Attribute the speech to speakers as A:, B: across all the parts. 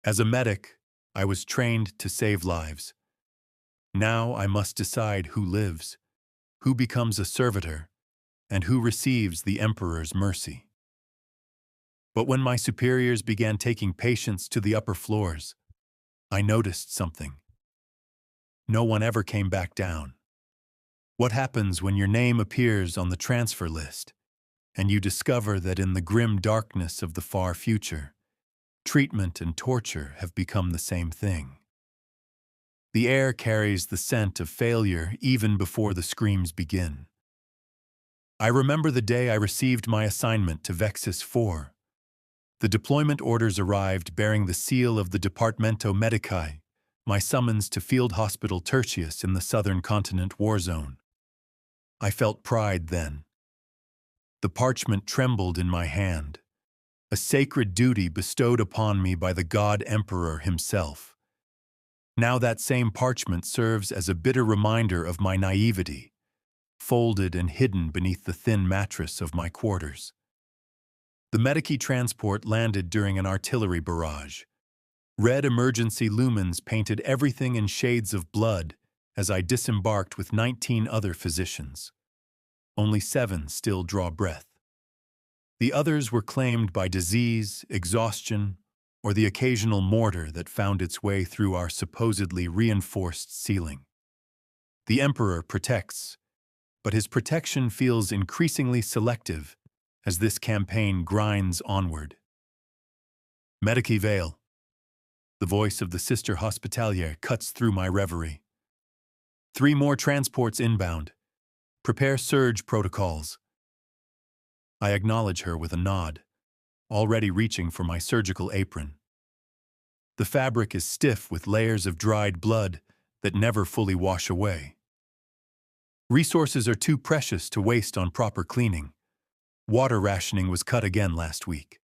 A: As a medic, I was trained to save lives. Now I must decide who lives, who becomes a servitor, and who receives the Emperor's mercy. But when my superiors began taking patients to the upper floors, I noticed something. No one ever came back down. What happens when your name appears on the transfer list, and you discover that in the grim darkness of the far future, treatment and torture have become the same thing? The air carries the scent of failure even before the screams begin. I remember the day I received my assignment to Vexis IV. The deployment orders arrived bearing the seal of the Departamento Medici, my summons to Field Hospital Tertius in the southern continent war zone. I felt pride then. The parchment trembled in my hand, a sacred duty bestowed upon me by the God Emperor himself. Now that same parchment serves as a bitter reminder of my naivety, folded and hidden beneath the thin mattress of my quarters. The Medici transport landed during an artillery barrage. Red emergency lumens painted everything in shades of blood as I disembarked with 19 other physicians. Only 7 still draw breath. The others were claimed by disease, exhaustion, or the occasional mortar that found its way through our supposedly reinforced ceiling. The Emperor protects, but his protection feels increasingly selective as this campaign grinds onward. Medici Vale. The voice of the Sister Hospitaliere cuts through my reverie. 3 more transports inbound. Prepare surge protocols. I acknowledge her with a nod, already reaching for my surgical apron. The fabric is stiff with layers of dried blood that never fully wash away. Resources are too precious to waste on proper cleaning. Water rationing was cut again last week.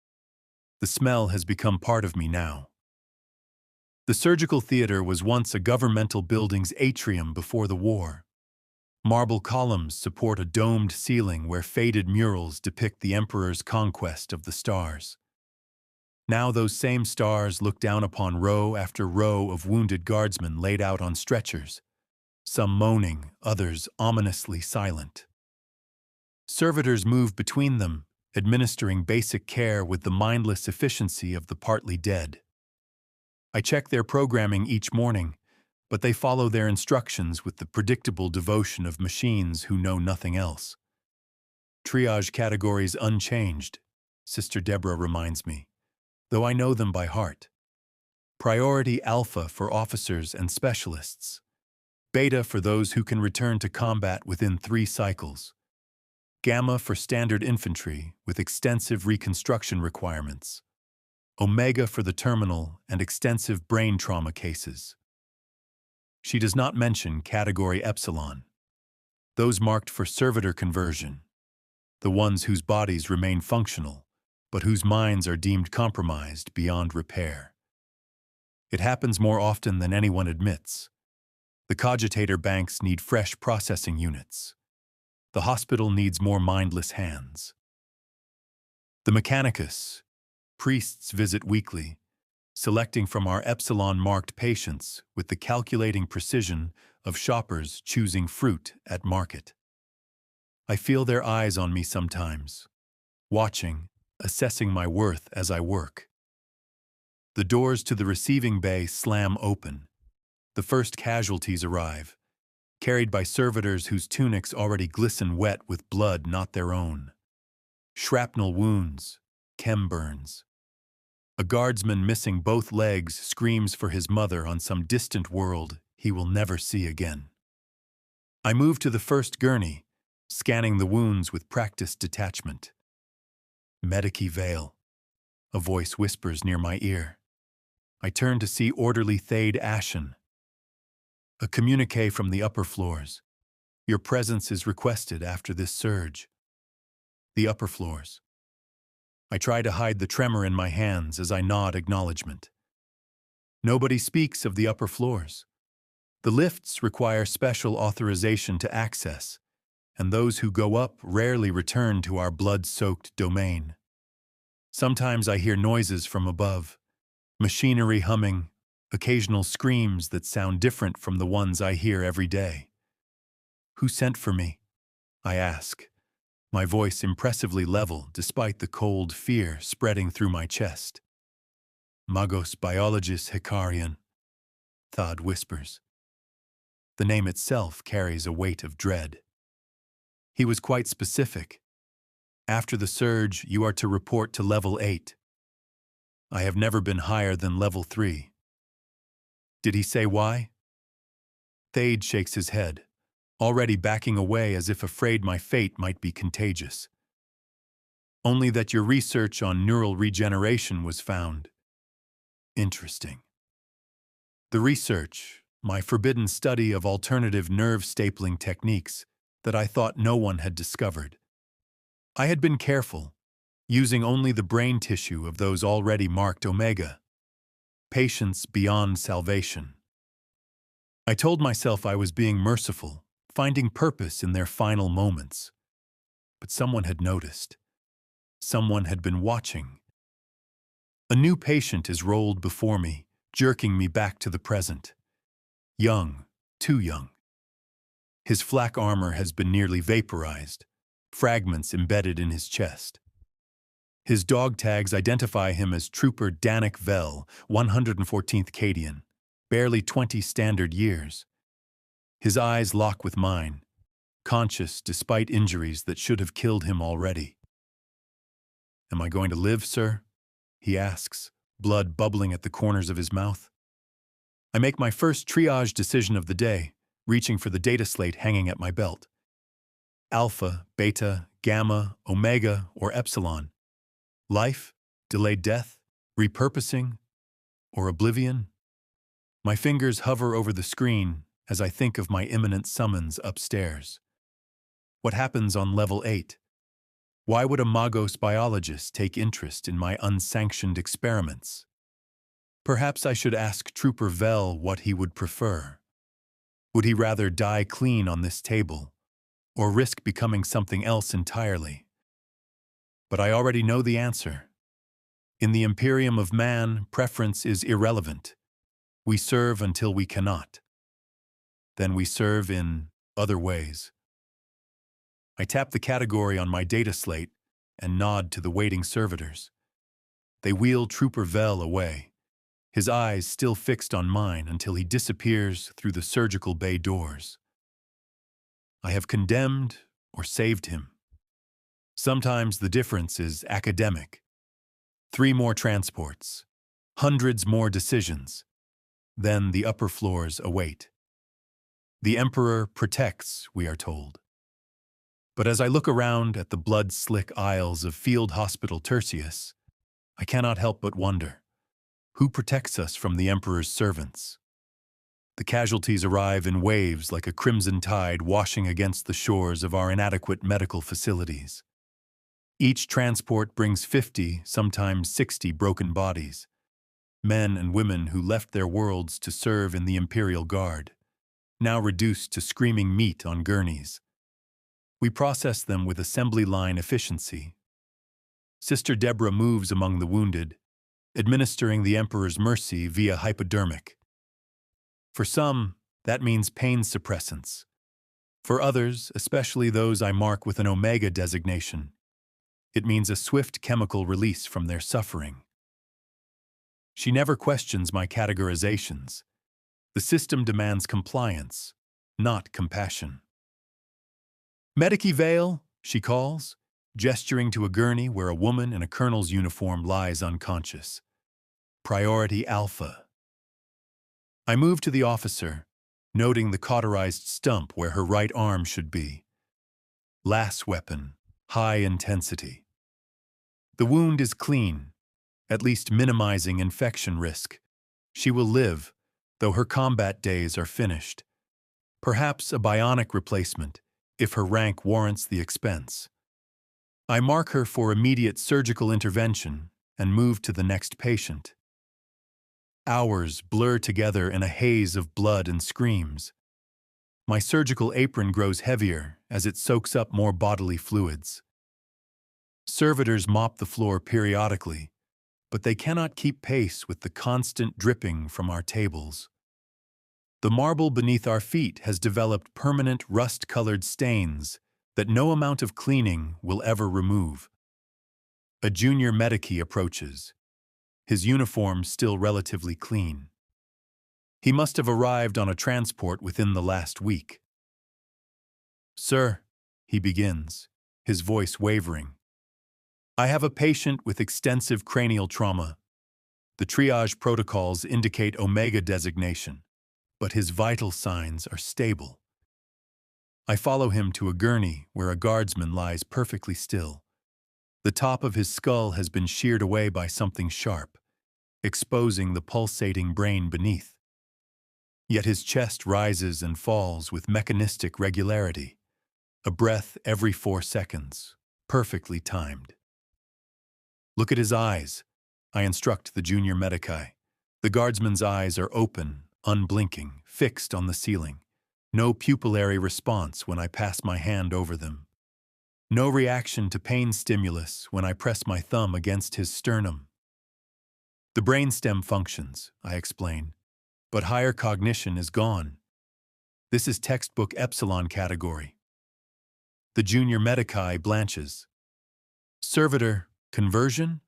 A: The smell has become part of me now. The surgical theater was once a governmental building's atrium before the war. Marble columns support a domed ceiling where faded murals depict the Emperor's conquest of the stars. Now those same stars look down upon row after row of wounded guardsmen laid out on stretchers, some moaning, others ominously silent. Servitors move between them, administering basic care with the mindless efficiency of the partly dead. I check their programming each morning, but they follow their instructions with the predictable devotion of machines who know nothing else. Triage categories unchanged, Sister Deborah reminds me, though I know them by heart. Priority Alpha for officers and specialists. Beta for those who can return to combat within 3 cycles. Gamma for standard infantry with extensive reconstruction requirements. Omega for the terminal and extensive brain trauma cases. She does not mention category Epsilon, those marked for servitor conversion, the ones whose bodies remain functional, but whose minds are deemed compromised beyond repair. It happens more often than anyone admits. The cogitator banks need fresh processing units. The hospital needs more mindless hands. The Mechanicus. Priests visit weekly, selecting from our Epsilon-marked patients with the calculating precision of shoppers choosing fruit at market. I feel their eyes on me sometimes, watching, assessing my worth as I work. The doors to the receiving bay slam open. The first casualties arrive, carried by servitors whose tunics already glisten wet with blood not their own. Shrapnel wounds, chem burns. A guardsman missing both legs screams for his mother on some distant world he will never see again. I move to the first gurney, scanning the wounds with practiced detachment. Medici Vale. A voice whispers near my ear. I turn to see orderly Thade Ashen. A communique from the upper floors. Your presence is requested after this surge. The upper floors. I try to hide the tremor in my hands as I nod acknowledgement. Nobody speaks of the upper floors. The lifts require special authorization to access, and those who go up rarely return to our blood-soaked domain. Sometimes I hear noises from above, Machinery humming, occasional screams that sound different from the ones I hear every day. "Who sent for me?" I ask, my voice impressively level despite the cold fear spreading through my chest. "Magos biologist Hecarion," Thad whispers. The name itself carries a weight of dread. He was quite specific. "After the surge, you are to report to level 8. I have never been higher than level 3. "Did he say why?" Thade shakes his head, already backing away as if afraid my fate might be contagious. "Only that your research on neural regeneration was found." Interesting. The research, my forbidden study of alternative nerve stapling techniques that I thought no one had discovered. I had been careful, using only the brain tissue of those already marked Omega. Patients beyond salvation. I told myself I was being merciful, finding purpose in their final moments. But someone had noticed. Someone had been watching. A new patient is rolled before me, jerking me back to the present. Young, too young. His flak armor has been nearly vaporized, fragments embedded in his chest. His dog tags identify him as Trooper Danik Vel, 114th Cadian, barely 20 standard years. His eyes lock with mine, conscious despite injuries that should have killed him already. "Am I going to live, sir?" he asks, blood bubbling at the corners of his mouth. I make my first triage decision of the day, reaching for the data slate hanging at my belt. Alpha, beta, gamma, omega, or epsilon. Life, delayed death, repurposing, or oblivion? My fingers hover over the screen as I think of my imminent summons upstairs. What happens on level 8? Why would a Magos biologist take interest in my unsanctioned experiments? Perhaps I should ask Trooper Vel what he would prefer. Would he rather die clean on this table, or risk becoming something else entirely? But I already know the answer. In the Imperium of man, preference is irrelevant. We serve until we cannot. Then we serve in other ways. I tap the category on my data slate and nod to the waiting servitors. They wheel Trooper Vel away, his eyes still fixed on mine until he disappears through the surgical bay doors. I have condemned or saved him. Sometimes the difference is academic. 3 more transports, hundreds more decisions. Then the upper floors await. The Emperor protects, we are told. But as I look around at the blood-slick aisles of Field Hospital Tertius, I cannot help but wonder, who protects us from the Emperor's servants? The casualties arrive in waves like a crimson tide washing against the shores of our inadequate medical facilities. Each transport brings 50, sometimes 60 broken bodies, men and women who left their worlds to serve in the Imperial Guard, now reduced to screaming meat on gurneys. We process them with assembly line efficiency. Sister Deborah moves among the wounded, administering the Emperor's mercy via hypodermic. For some, that means pain suppressants. For others, especially those I mark with an Omega designation, it means a swift chemical release from their suffering. She never questions my categorizations. The system demands compliance, not compassion. "Medici Vale," she calls, gesturing to a gurney where a woman in a colonel's uniform lies unconscious. "Priority Alpha." I move to the officer, noting the cauterized stump where her right arm should be. Lass weapon, high intensity. The wound is clean, at least minimizing infection risk. She will live, though her combat days are finished. Perhaps a bionic replacement, if her rank warrants the expense. I mark her for immediate surgical intervention and move to the next patient. Hours blur together in a haze of blood and screams. My surgical apron grows heavier as it soaks up more bodily fluids. Servitors mop the floor periodically, but they cannot keep pace with the constant dripping from our tables. The marble beneath our feet has developed permanent rust-colored stains that no amount of cleaning will ever remove. A junior medici approaches, his uniform still relatively clean. He must have arrived on a transport within the last week. "Sir," he begins, his voice wavering, "I have a patient with extensive cranial trauma. The triage protocols indicate Omega designation, but his vital signs are stable." I follow him to a gurney where a guardsman lies perfectly still. The top of his skull has been sheared away by something sharp, exposing the pulsating brain beneath. Yet his chest rises and falls with mechanistic regularity, a breath every 4 seconds, perfectly timed. "Look at his eyes," I instruct the junior medici. The guardsman's eyes are open, unblinking, fixed on the ceiling. No pupillary response when I pass my hand over them. No reaction to pain stimulus when I press my thumb against his sternum. "The brainstem functions," I explain, "but higher cognition is gone. This is textbook epsilon category." The junior medici blanches. "Servitor, conversion?"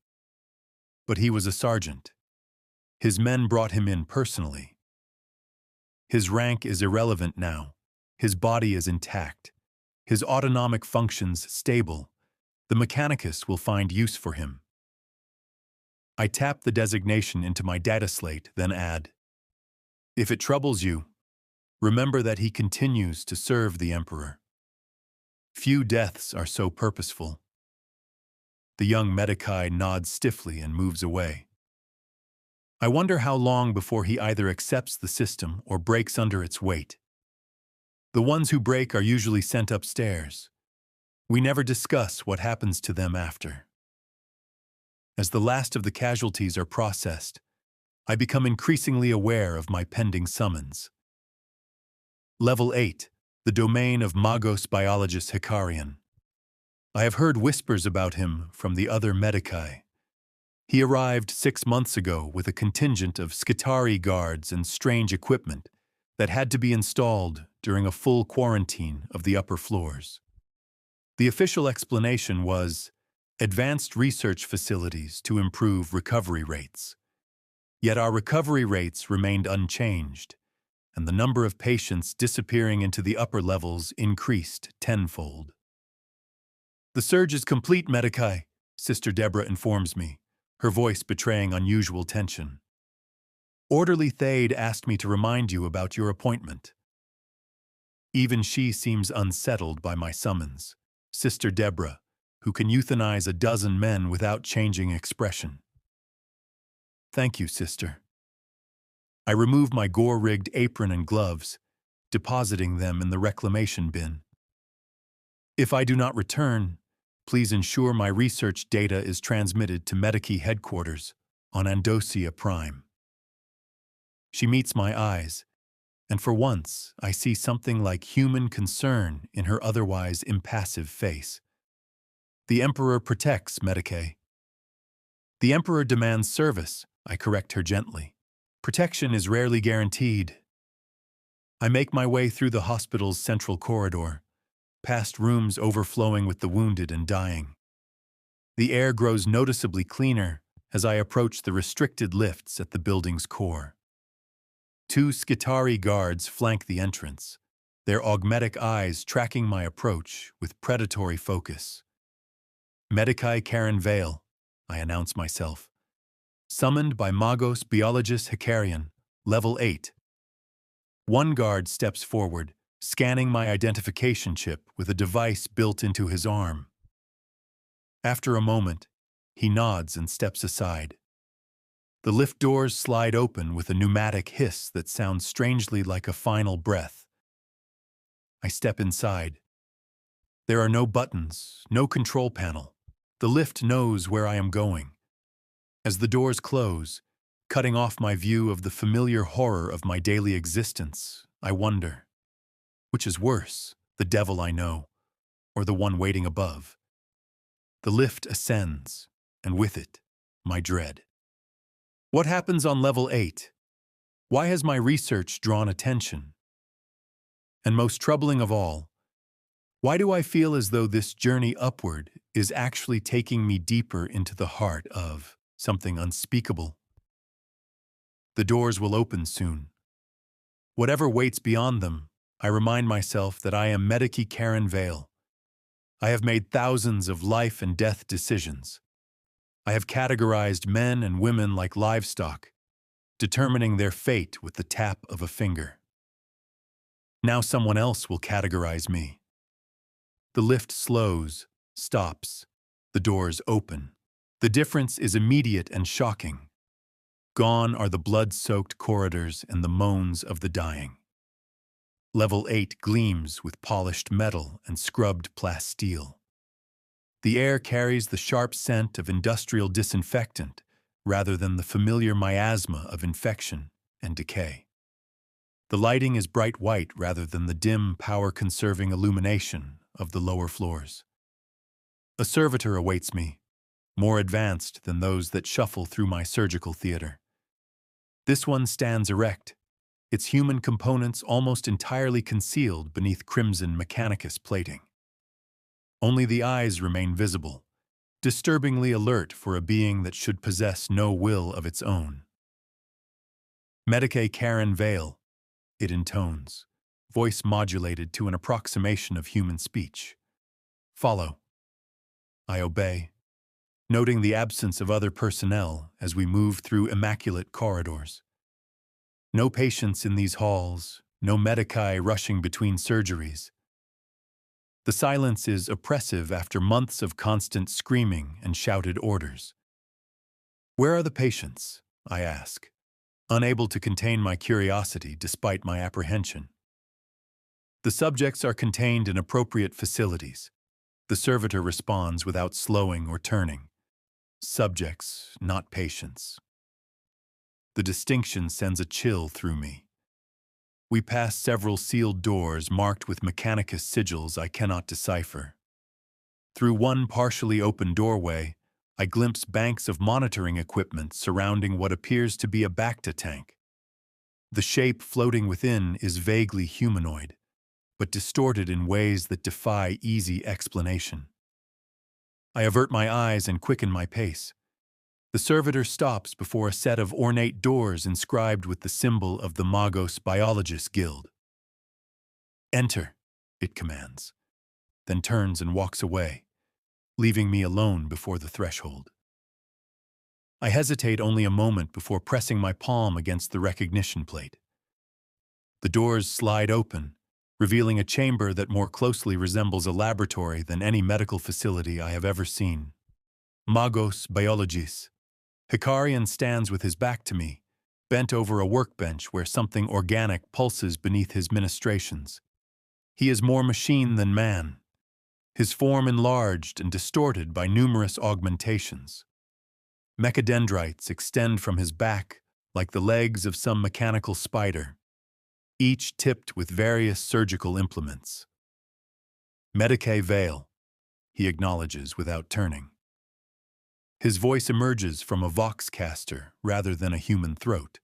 A: But he was a sergeant. His men brought him in personally. His rank is irrelevant now. His body is intact. His autonomic functions stable. The Mechanicus will find use for him. I tap the designation into my data slate, then add, "If it troubles you, remember that he continues to serve the Emperor." Few deaths are so purposeful. The young medici nods stiffly and moves away. I wonder how long before he either accepts the system or breaks under its weight. The ones who break are usually sent upstairs. We never discuss what happens to them after. As the last of the casualties are processed, I become increasingly aware of my pending summons. Level 8, the domain of Magos biologist Hecarion. I have heard whispers about him from the other medici. He arrived 6 months ago with a contingent of Skitarii guards and strange equipment that had to be installed during a full quarantine of the upper floors. The official explanation was advanced research facilities to improve recovery rates. Yet our recovery rates remained unchanged, and the number of patients disappearing into the upper levels increased tenfold. "The surge is complete, medici," Sister Deborah informs me, her voice betraying unusual tension. "Orderly Thade asked me to remind you about your appointment." Even she seems unsettled by my summons. Sister Deborah, who can euthanize a dozen men without changing expression. "Thank you, sister." I remove my gore-rigged apron and gloves, depositing them in the reclamation bin. "If I do not return, please ensure my research data is transmitted to Medici headquarters on Andosia Prime." She meets my eyes, and for once I see something like human concern in her otherwise impassive face. "The Emperor protects, Medici." "The Emperor demands service," I correct her gently. "Protection is rarely guaranteed." I make my way through the hospital's central corridor, past rooms overflowing with the wounded and dying. The air grows noticeably cleaner as I approach the restricted lifts at the building's core. 2 Skitarii guards flank the entrance, their augmetic eyes tracking my approach with predatory focus. "Medici Karen Vale," I announce myself. "Summoned by Magos biologist Hecarion, level 8. One guard steps forward, scanning my identification chip with a device built into his arm. After a moment, he nods and steps aside. The lift doors slide open with a pneumatic hiss that sounds strangely like a final breath. I step inside. There are no buttons, no control panel. The lift knows where I am going. As the doors close, cutting off my view of the familiar horror of my daily existence, I wonder, which is worse, the devil I know, or the one waiting above? The lift ascends, and with it, my dread. What happens on level 8? Why has my research drawn attention? And most troubling of all, why do I feel as though this journey upward is actually taking me deeper into the heart of something unspeakable? The doors will open soon. Whatever waits beyond them, I remind myself that I am Hecarion Vale. I have made thousands of life and death decisions. I have categorized men and women like livestock, determining their fate with the tap of a finger. Now someone else will categorize me. The lift slows, stops. The doors open. The difference is immediate and shocking. Gone are the blood-soaked corridors and the moans of the dying. Level 8 gleams with polished metal and scrubbed plasteel. The air carries the sharp scent of industrial disinfectant rather than the familiar miasma of infection and decay. The lighting is bright white rather than the dim, power-conserving illumination of the lower floors. A servitor awaits me, more advanced than those that shuffle through my surgical theater. This one stands erect, its human components almost entirely concealed beneath crimson Mechanicus plating. Only the eyes remain visible, disturbingly alert for a being that should possess no will of its own. Hecarion Vale, it intones, voice modulated to an approximation of human speech. Follow. I obey, noting the absence of other personnel as we move through immaculate corridors. No patients in these halls, no medici rushing between surgeries. The silence is oppressive after months of constant screaming and shouted orders. Where are the patients? I ask, unable to contain my curiosity despite my apprehension. The subjects are contained in appropriate facilities. The servitor responds without slowing or turning. Subjects, not patients. The distinction sends a chill through me. We pass several sealed doors marked with Mechanicus sigils I cannot decipher. Through one partially open doorway, I glimpse banks of monitoring equipment surrounding what appears to be a Bacta tank. The shape floating within is vaguely humanoid, but distorted in ways that defy easy explanation. I avert my eyes and quicken my pace. The servitor stops before a set of ornate doors inscribed with the symbol of the Magos Biologists Guild. Enter, it commands, then turns and walks away, leaving me alone before the threshold. I hesitate only a moment before pressing my palm against the recognition plate. The doors slide open, revealing a chamber that more closely resembles a laboratory than any medical facility I have ever seen. Magos Biologists. Hecarion stands with his back to me, bent over a workbench where something organic pulses beneath his ministrations. He is more machine than man, his form enlarged and distorted by numerous augmentations. Mechadendrites extend from his back like the legs of some mechanical spider, each tipped with various surgical implements. Hecarion Vale, he acknowledges without turning. His voice emerges from a voxcaster rather than a human throat.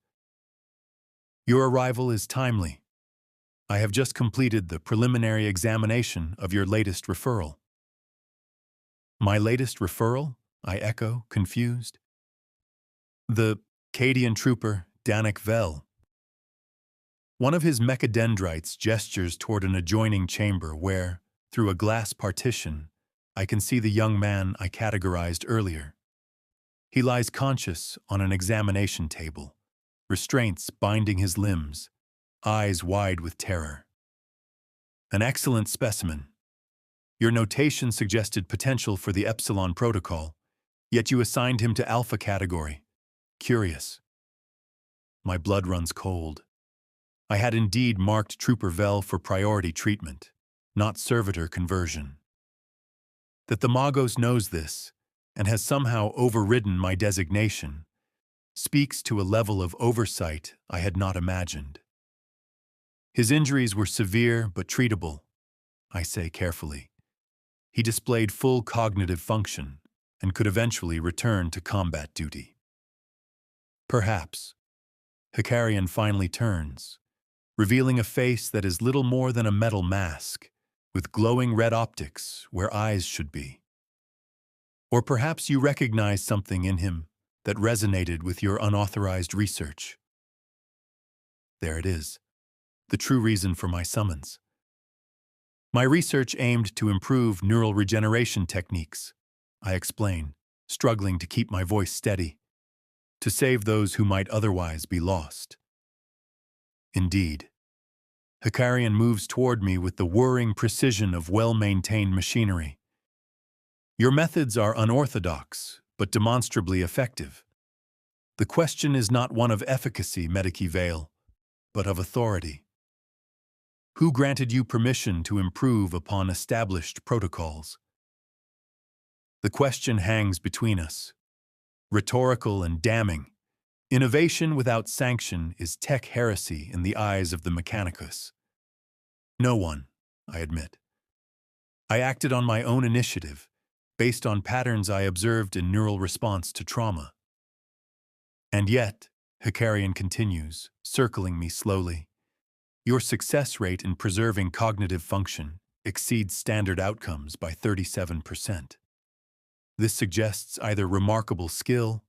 A: Your arrival is timely. I have just completed the preliminary examination of your latest referral. My latest referral? I echo, confused. The Cadian trooper, Danik Vel. One of his mechadendrites gestures toward an adjoining chamber where, through a glass partition, I can see the young man I categorized earlier. He lies conscious on an examination table, restraints binding his limbs, eyes wide with terror. An excellent specimen. Your notation suggested potential for the Epsilon protocol, yet you assigned him to Alpha category. Curious. My blood runs cold. I had indeed marked Trooper Vel for priority treatment, not servitor conversion. That the Magos knows this, and has somehow overridden my designation, speaks to a level of oversight I had not imagined. His injuries were severe but treatable, I say carefully. He displayed full cognitive function and could eventually return to combat duty. Perhaps. Hecarion finally turns, revealing a face that is little more than a metal mask, with glowing red optics where eyes should be. Or perhaps you recognize something in him that resonated with your unauthorized research. There it is, the true reason for my summons. My research aimed to improve neural regeneration techniques, I explain, struggling to keep my voice steady, to save those who might otherwise be lost. Indeed. Hecarion moves toward me with the whirring precision of well-maintained machinery. Your methods are unorthodox, but demonstrably effective. The question is not one of efficacy, Medici Vale, but of authority. Who granted you permission to improve upon established protocols? The question hangs between us, rhetorical and damning. Innovation without sanction is Tech-Heresy in the eyes of the Mechanicus. No one, I admit. I acted on my own initiative, based on patterns I observed in neural response to trauma. And yet, Hecarion continues, circling me slowly, your success rate in preserving cognitive function exceeds standard outcomes by 37%. This suggests either remarkable skill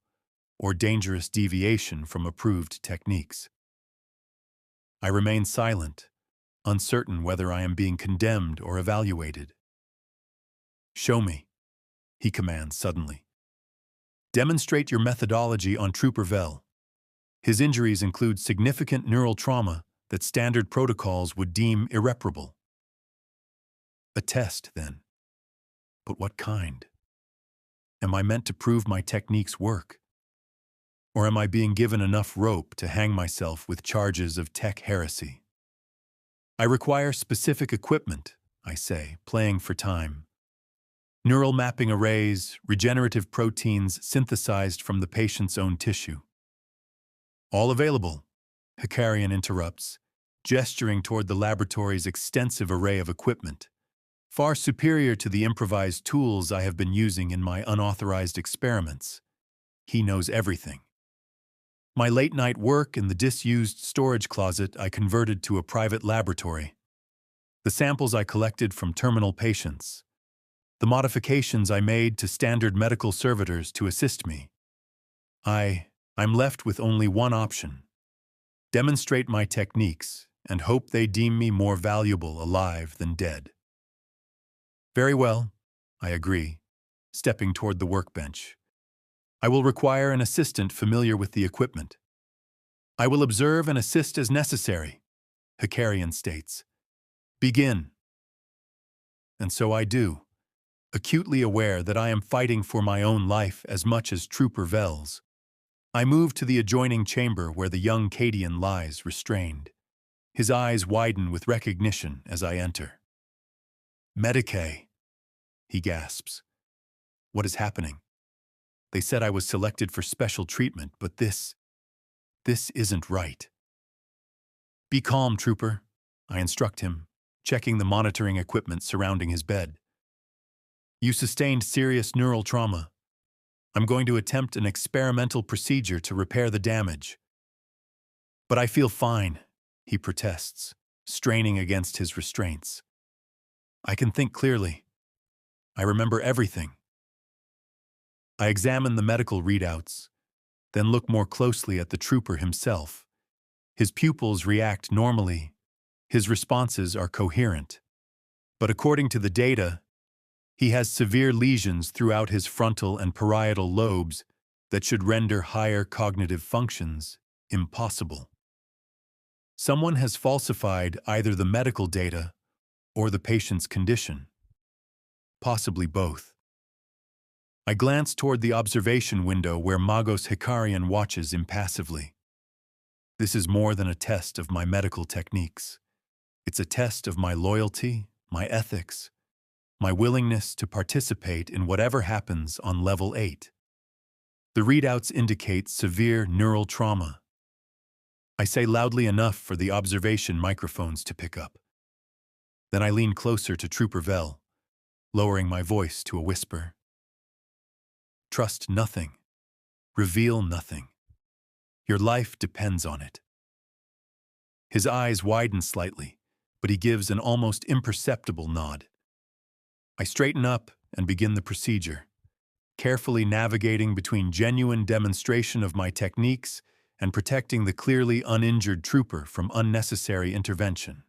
A: or dangerous deviation from approved techniques. I remain silent, uncertain whether I am being condemned or evaluated. Show me, he commands suddenly. Demonstrate your methodology on Trooper Vell. His injuries include significant neural trauma that standard protocols would deem irreparable. A test, then. But what kind? Am I meant to prove my techniques work? Or am I being given enough rope to hang myself with charges of Tech-Heresy? I require specific equipment, I say, playing for time. Neural mapping arrays, regenerative proteins synthesized from the patient's own tissue. All available, Hecarion interrupts, gesturing toward the laboratory's extensive array of equipment, far superior to the improvised tools I have been using in my unauthorized experiments. He knows everything. My late-night work in the disused storage closet I converted to a private laboratory. The samples I collected from terminal patients. The modifications I made to standard medical servitors to assist me. I'm left with only one option. Demonstrate my techniques and hope they deem me more valuable alive than dead. Very well, I agree, stepping toward the workbench. I will require an assistant familiar with the equipment. I will observe and assist as necessary, Hecarion states. Begin. And so I do, acutely aware that I am fighting for my own life as much as Trooper Vell's. I move to the adjoining chamber where the young Cadian lies restrained. His eyes widen with recognition as I enter. Medicae, he gasps. What is happening? They said I was selected for special treatment, but this isn't right. Be calm, Trooper, I instruct him, checking the monitoring equipment surrounding his bed. You sustained serious neural trauma. I'm going to attempt an experimental procedure to repair the damage. But I feel fine, he protests, straining against his restraints. I can think clearly. I remember everything. I examine the medical readouts, then look more closely at the trooper himself. His pupils react normally. His responses are coherent. But according to the data, he has severe lesions throughout his frontal and parietal lobes that should render higher cognitive functions impossible. Someone has falsified either the medical data or the patient's condition. Possibly both. I glance toward the observation window where Magos Hecarion watches impassively. This is more than a test of my medical techniques. It's a test of my loyalty, my ethics, my willingness to participate in whatever happens on Level 8. The readouts indicate severe neural trauma. I say loudly enough for the observation microphones to pick up. Then I lean closer to Trooper Vell, lowering my voice to a whisper. Trust nothing. Reveal nothing. Your life depends on it. His eyes widen slightly, but he gives an almost imperceptible nod. I straighten up and begin the procedure, carefully navigating between genuine demonstration of my techniques and protecting the clearly uninjured trooper from unnecessary intervention.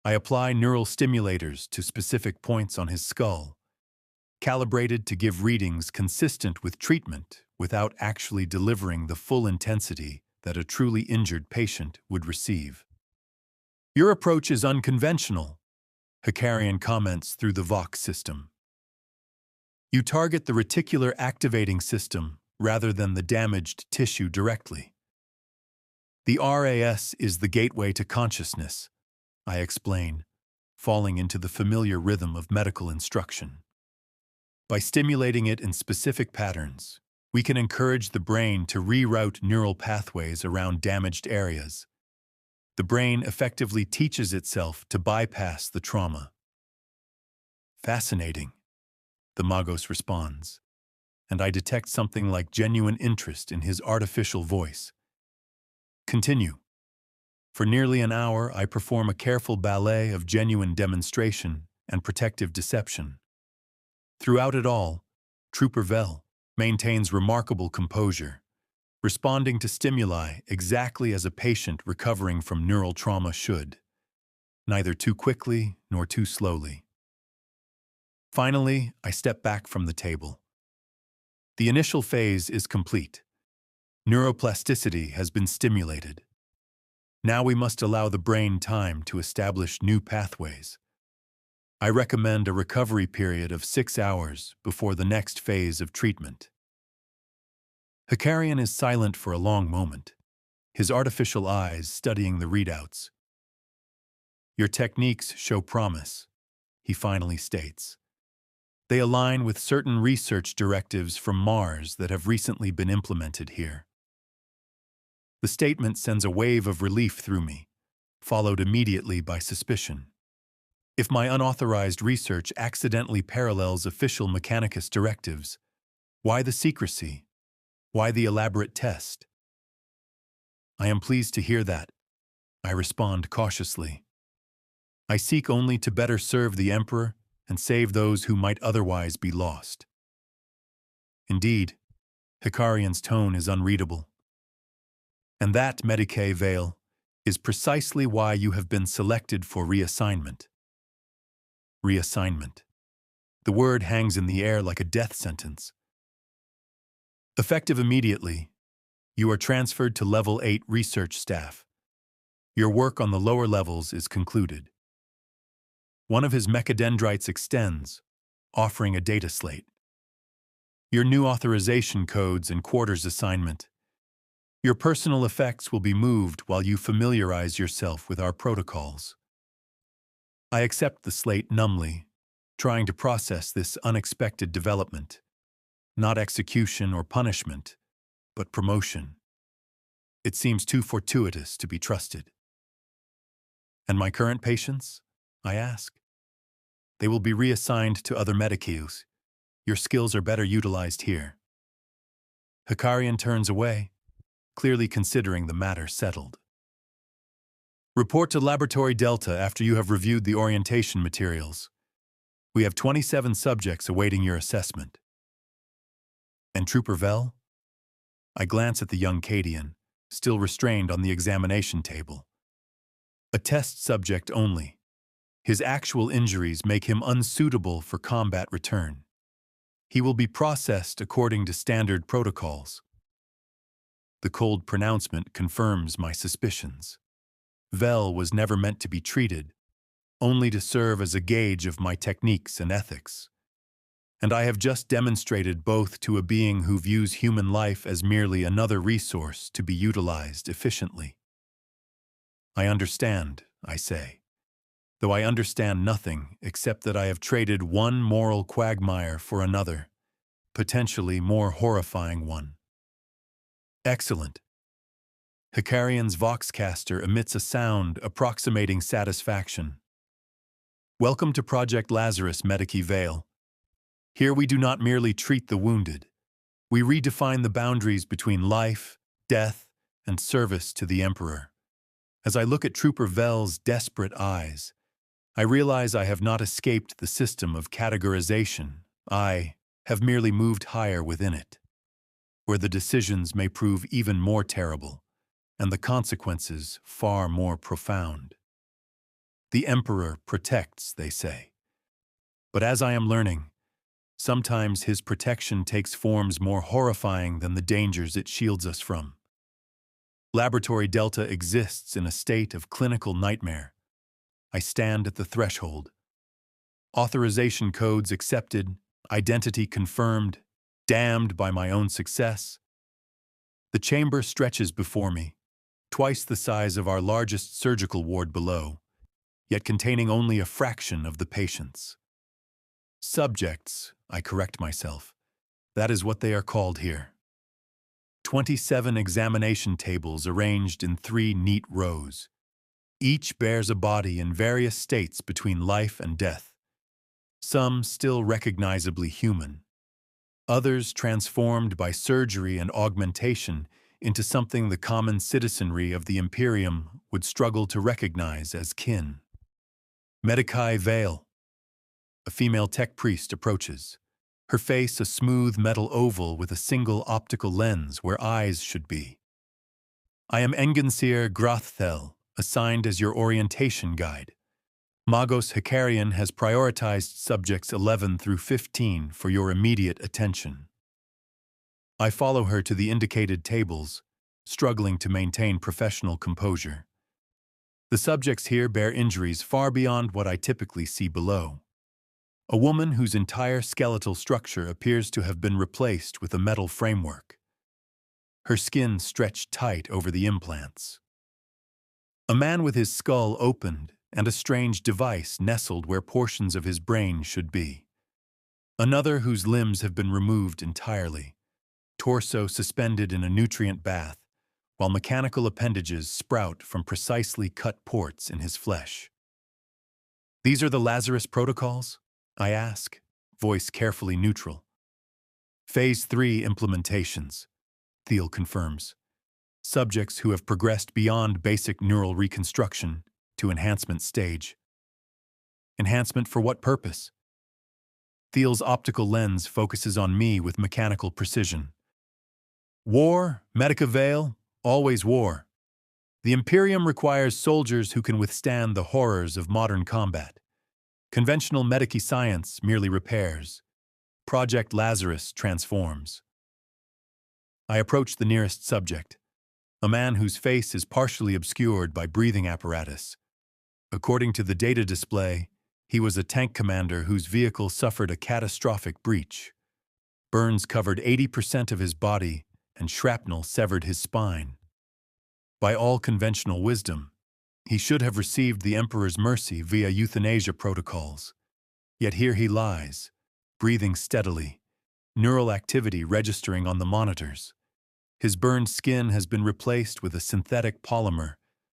A: I apply neural stimulators to specific points on his skull, calibrated to give readings consistent with treatment without actually delivering the full intensity that a truly injured patient would receive. Your approach is unconventional, Hecarion comments through the Vox system. You target the reticular activating system rather than the damaged tissue directly. The RAS is the gateway to consciousness, I explain, falling into the familiar rhythm of medical instruction. By stimulating it in specific patterns, we can encourage the brain to reroute neural pathways around damaged areas. The brain effectively teaches itself to bypass the trauma. Fascinating, the Magos responds, and I detect something like genuine interest in his artificial voice. Continue. For nearly an hour, I perform a careful ballet of genuine demonstration and protective deception. Throughout it all, Trooper Vel maintains remarkable composure, responding to stimuli exactly as a patient recovering from neural trauma should, neither too quickly nor too slowly. Finally, I step back from the table. The initial phase is complete. Neuroplasticity has been stimulated. Now we must allow the brain time to establish new pathways. I recommend a recovery period of 6 hours before the next phase of treatment. Hecarion is silent for a long moment, his artificial eyes studying the readouts. Your techniques show promise, he finally states. They align with certain research directives from Mars that have recently been implemented here. The statement sends a wave of relief through me, followed immediately by suspicion. If my unauthorized research accidentally parallels official Mechanicus directives, why the secrecy? Why the elaborate test? I am pleased to hear that, I respond cautiously. I seek only to better serve the Emperor and save those who might otherwise be lost. Indeed, Hecarion's tone is unreadable. And that, Medicae Vale, is precisely why you have been selected for reassignment. Reassignment. The word hangs in the air like a death sentence. Effective immediately, you are transferred to Level 8 research staff. Your work on the lower levels is concluded. One of his mechadendrites extends, offering a data slate. Your new authorization codes and quarters assignment. Your personal effects will be moved while you familiarize yourself with our protocols. I accept the slate numbly, trying to process this unexpected development. Not execution or punishment, but promotion. It seems too fortuitous to be trusted. And my current patients? I ask. They will be reassigned to other medicaes. Your skills are better utilized here. Hecarion turns away, clearly considering the matter settled. Report to Laboratory Delta after you have reviewed the orientation materials. We have 27 subjects awaiting your assessment. And Trooper Vel? I glance at the young Cadian, still restrained on the examination table. A test subject only. His actual injuries make him unsuitable for combat return. He will be processed according to standard protocols. The cold pronouncement confirms my suspicions. Vel was never meant to be treated, only to serve as a gauge of my techniques and ethics. And I have just demonstrated both to a being who views human life as merely another resource to be utilized efficiently. I understand, I say, though I understand nothing except that I have traded one moral quagmire for another, potentially more horrifying one. Excellent. Hecarion's Voxcaster emits a sound approximating satisfaction. Welcome to Project Lazarus, Medicae Vale. Here we do not merely treat the wounded. We redefine the boundaries between life death, and service to the Emperor. As I look at Trooper Vel's desperate eyes, I realize I have not escaped the system of categorization. I have merely moved higher within it, where the decisions may prove even more terrible, and the consequences far more profound. The Emperor protects, they say. But as I am learning, sometimes his protection takes forms more horrifying than the dangers it shields us from. Laboratory Delta exists in a state of clinical nightmare. I stand at the threshold. Authorization codes accepted, identity confirmed, damned by my own success. The chamber stretches before me, twice the size of our largest surgical ward below, yet containing only a fraction of the patients. Subjects, I correct myself. That is what they are called here. 27 examination tables arranged in 3 neat rows. Each bears a body in various states between life and death. Some still recognizably human. Others transformed by surgery and augmentation into something the common citizenry of the Imperium would struggle to recognize as kin. Medicae Vale. A female tech priest approaches, her face a smooth metal oval with a single optical lens where eyes should be. I am Engenseer Groththel, assigned as your orientation guide. Magos Hecarion has prioritized subjects 11 through 15 for your immediate attention. I follow her to the indicated tables, struggling to maintain professional composure. The subjects here bear injuries far beyond what I typically see below. A woman whose entire skeletal structure appears to have been replaced with a metal framework. Her skin stretched tight over the implants. A man with his skull opened and a strange device nestled where portions of his brain should be. Another whose limbs have been removed entirely, torso suspended in a nutrient bath, while mechanical appendages sprout from precisely cut ports in his flesh. These are the Lazarus protocols? I ask, voice carefully neutral. Phase 3 implementations, Thiel confirms. Subjects who have progressed beyond basic neural reconstruction to enhancement stage. Enhancement for what purpose? Thiel's optical lens focuses on me with mechanical precision. War, Medica Vale, always war. The Imperium requires soldiers who can withstand the horrors of modern combat. Conventional medici science merely repairs. Project Lazarus transforms. I approach the nearest subject, a man whose face is partially obscured by breathing apparatus. According to the data display, he was a tank commander whose vehicle suffered a catastrophic breach. Burns covered 80% of his body, and shrapnel severed his spine. By all conventional wisdom, he should have received the Emperor's mercy via euthanasia protocols. Yet here he lies, breathing steadily, neural activity registering on the monitors. His burned skin has been replaced with a synthetic polymer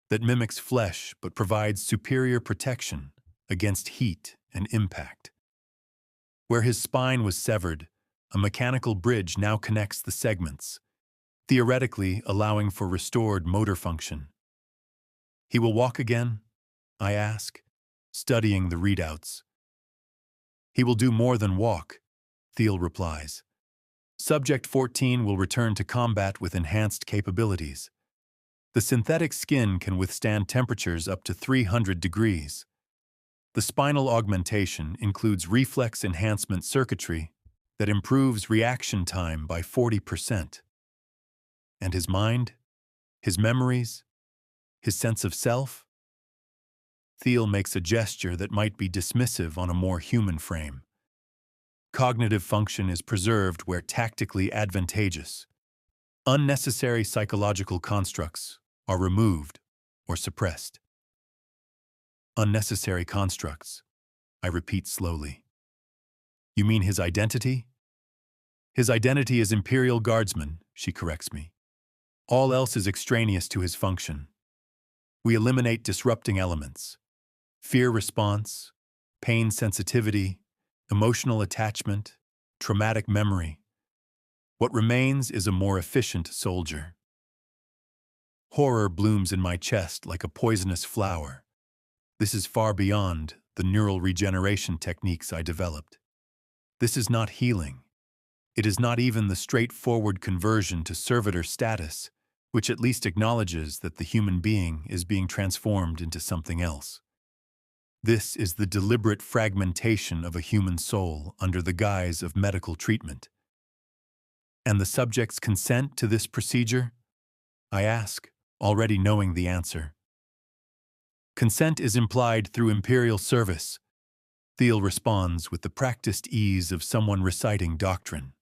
A: that mimics flesh but provides superior protection against heat and impact. Where his spine was severed, a mechanical bridge now connects the segments, theoretically allowing for restored motor function. He will walk again? I ask, studying the readouts. He will do more than walk, Thiel replies. Subject 14 will return to combat with enhanced capabilities. The synthetic skin can withstand temperatures up to 300 degrees. The spinal augmentation includes reflex enhancement circuitry that improves reaction time by 40%. And his mind? His memories? His sense of self? Thiel makes a gesture that might be dismissive on a more human frame. Cognitive function is preserved where tactically advantageous. Unnecessary psychological constructs are removed or suppressed. Unnecessary constructs, I repeat slowly. You mean his identity? His identity is Imperial Guardsman, she corrects me. All else is extraneous to his function. We eliminate disrupting elements. Fear response, pain sensitivity, emotional attachment, traumatic memory. What remains is a more efficient soldier. Horror blooms in my chest like a poisonous flower. This is far beyond the neural regeneration techniques I developed. This is not healing. It is not even the straightforward conversion to servitor status, which at least acknowledges that the human being is being transformed into something else. This is the deliberate fragmentation of a human soul under the guise of medical treatment. And the subject's consent to this procedure? I ask, already knowing the answer. Consent is implied through Imperial service. Thiel responds with the practiced ease of someone reciting doctrine.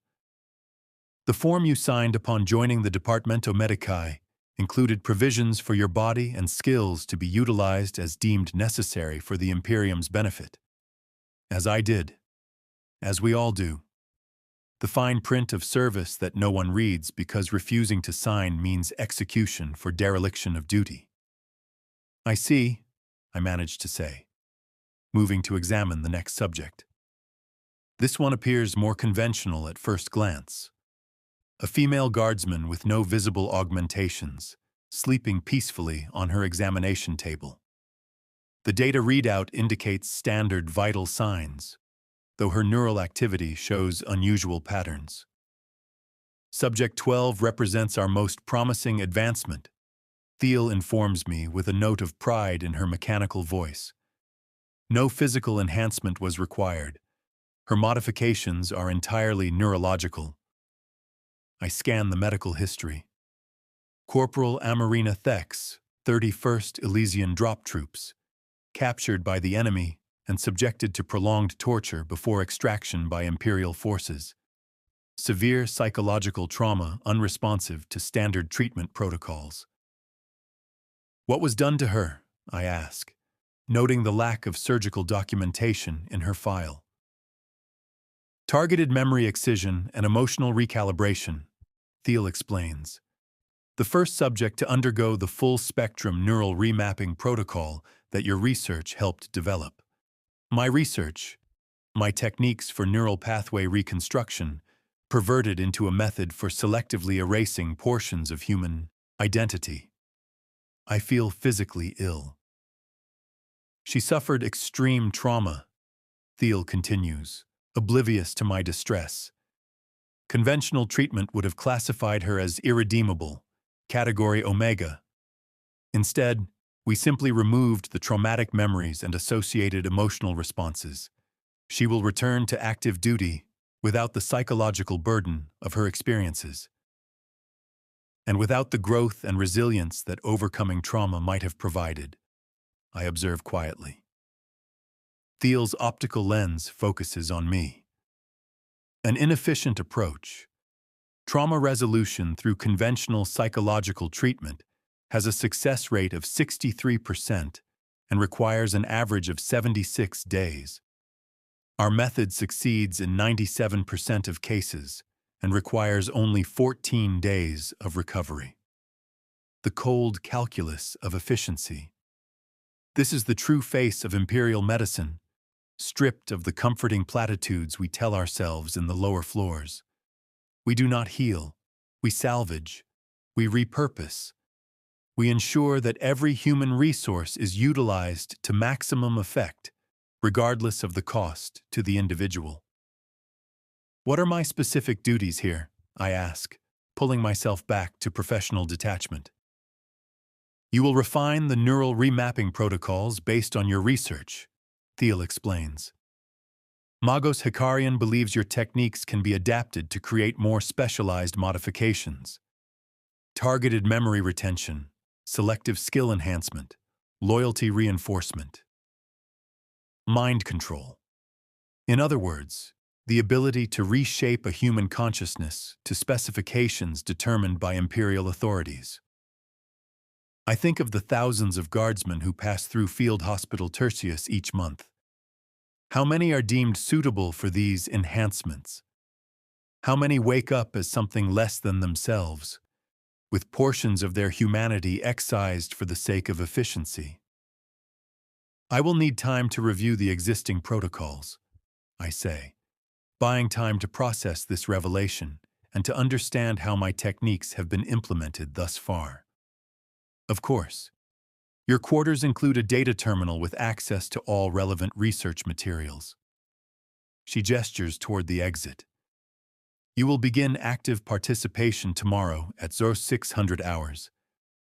A: The form you signed upon joining the Departamento Medici included provisions for your body and skills to be utilized as deemed necessary for the Imperium's benefit. As I did. As we all do. The fine print of service that no one reads because refusing to sign means execution for dereliction of duty. I see, I managed to say, moving to examine the next subject. This one appears more conventional at first glance. A female guardsman with no visible augmentations, sleeping peacefully on her examination table. The data readout indicates standard vital signs, though her neural activity shows unusual patterns. Subject 12 represents our most promising advancement, Thiel informs me with a note of pride in her mechanical voice. No physical enhancement was required. Her modifications are entirely neurological. I scan the medical history. Corporal Amarina Thex, 31st Elysian Drop Troops, captured by the enemy and subjected to prolonged torture before extraction by Imperial forces. Severe psychological trauma unresponsive to standard treatment protocols. What was done to her? I ask, noting the lack of surgical documentation in her file. Targeted memory excision and emotional recalibration, Thiel explains. The first subject to undergo the full-spectrum neural remapping protocol that your research helped develop. My research, my techniques for neural pathway reconstruction, perverted into a method for selectively erasing portions of human identity. I feel physically ill. She suffered extreme trauma, Thiel continues, oblivious to my distress. Conventional treatment would have classified her as irredeemable, category Omega. Instead, we simply removed the traumatic memories and associated emotional responses. She will return to active duty without the psychological burden of her experiences, and without the growth and resilience that overcoming trauma might have provided, I observe quietly. Thiel's optical lens focuses on me. An inefficient approach. Trauma resolution through conventional psychological treatment has a success rate of 63% and requires an average of 76 days. Our method succeeds in 97% of cases and requires only 14 days of recovery. The cold calculus of efficiency. This is the true face of Imperial medicine, stripped of the comforting platitudes we tell ourselves in the lower floors. We do not heal, we salvage, we repurpose. We ensure that every human resource is utilized to maximum effect, regardless of the cost to the individual. What are my specific duties here? I ask, pulling myself back to professional detachment. You will refine the neural remapping protocols based on your research, Thiel explains. Magos Hecarion believes your techniques can be adapted to create more specialized modifications. Targeted memory retention, selective skill enhancement, loyalty reinforcement. Mind control. In other words, the ability to reshape a human consciousness to specifications determined by Imperial authorities. I think of the thousands of guardsmen who pass through Field Hospital Tertius each month. How many are deemed suitable for these enhancements? How many wake up as something less than themselves, with portions of their humanity excised for the sake of efficiency? I will need time to review the existing protocols, I say, buying time to process this revelation and to understand how my techniques have been implemented thus far. Of course. Your quarters include a data terminal with access to all relevant research materials. She gestures toward the exit. You will begin active participation tomorrow at 0600 hours.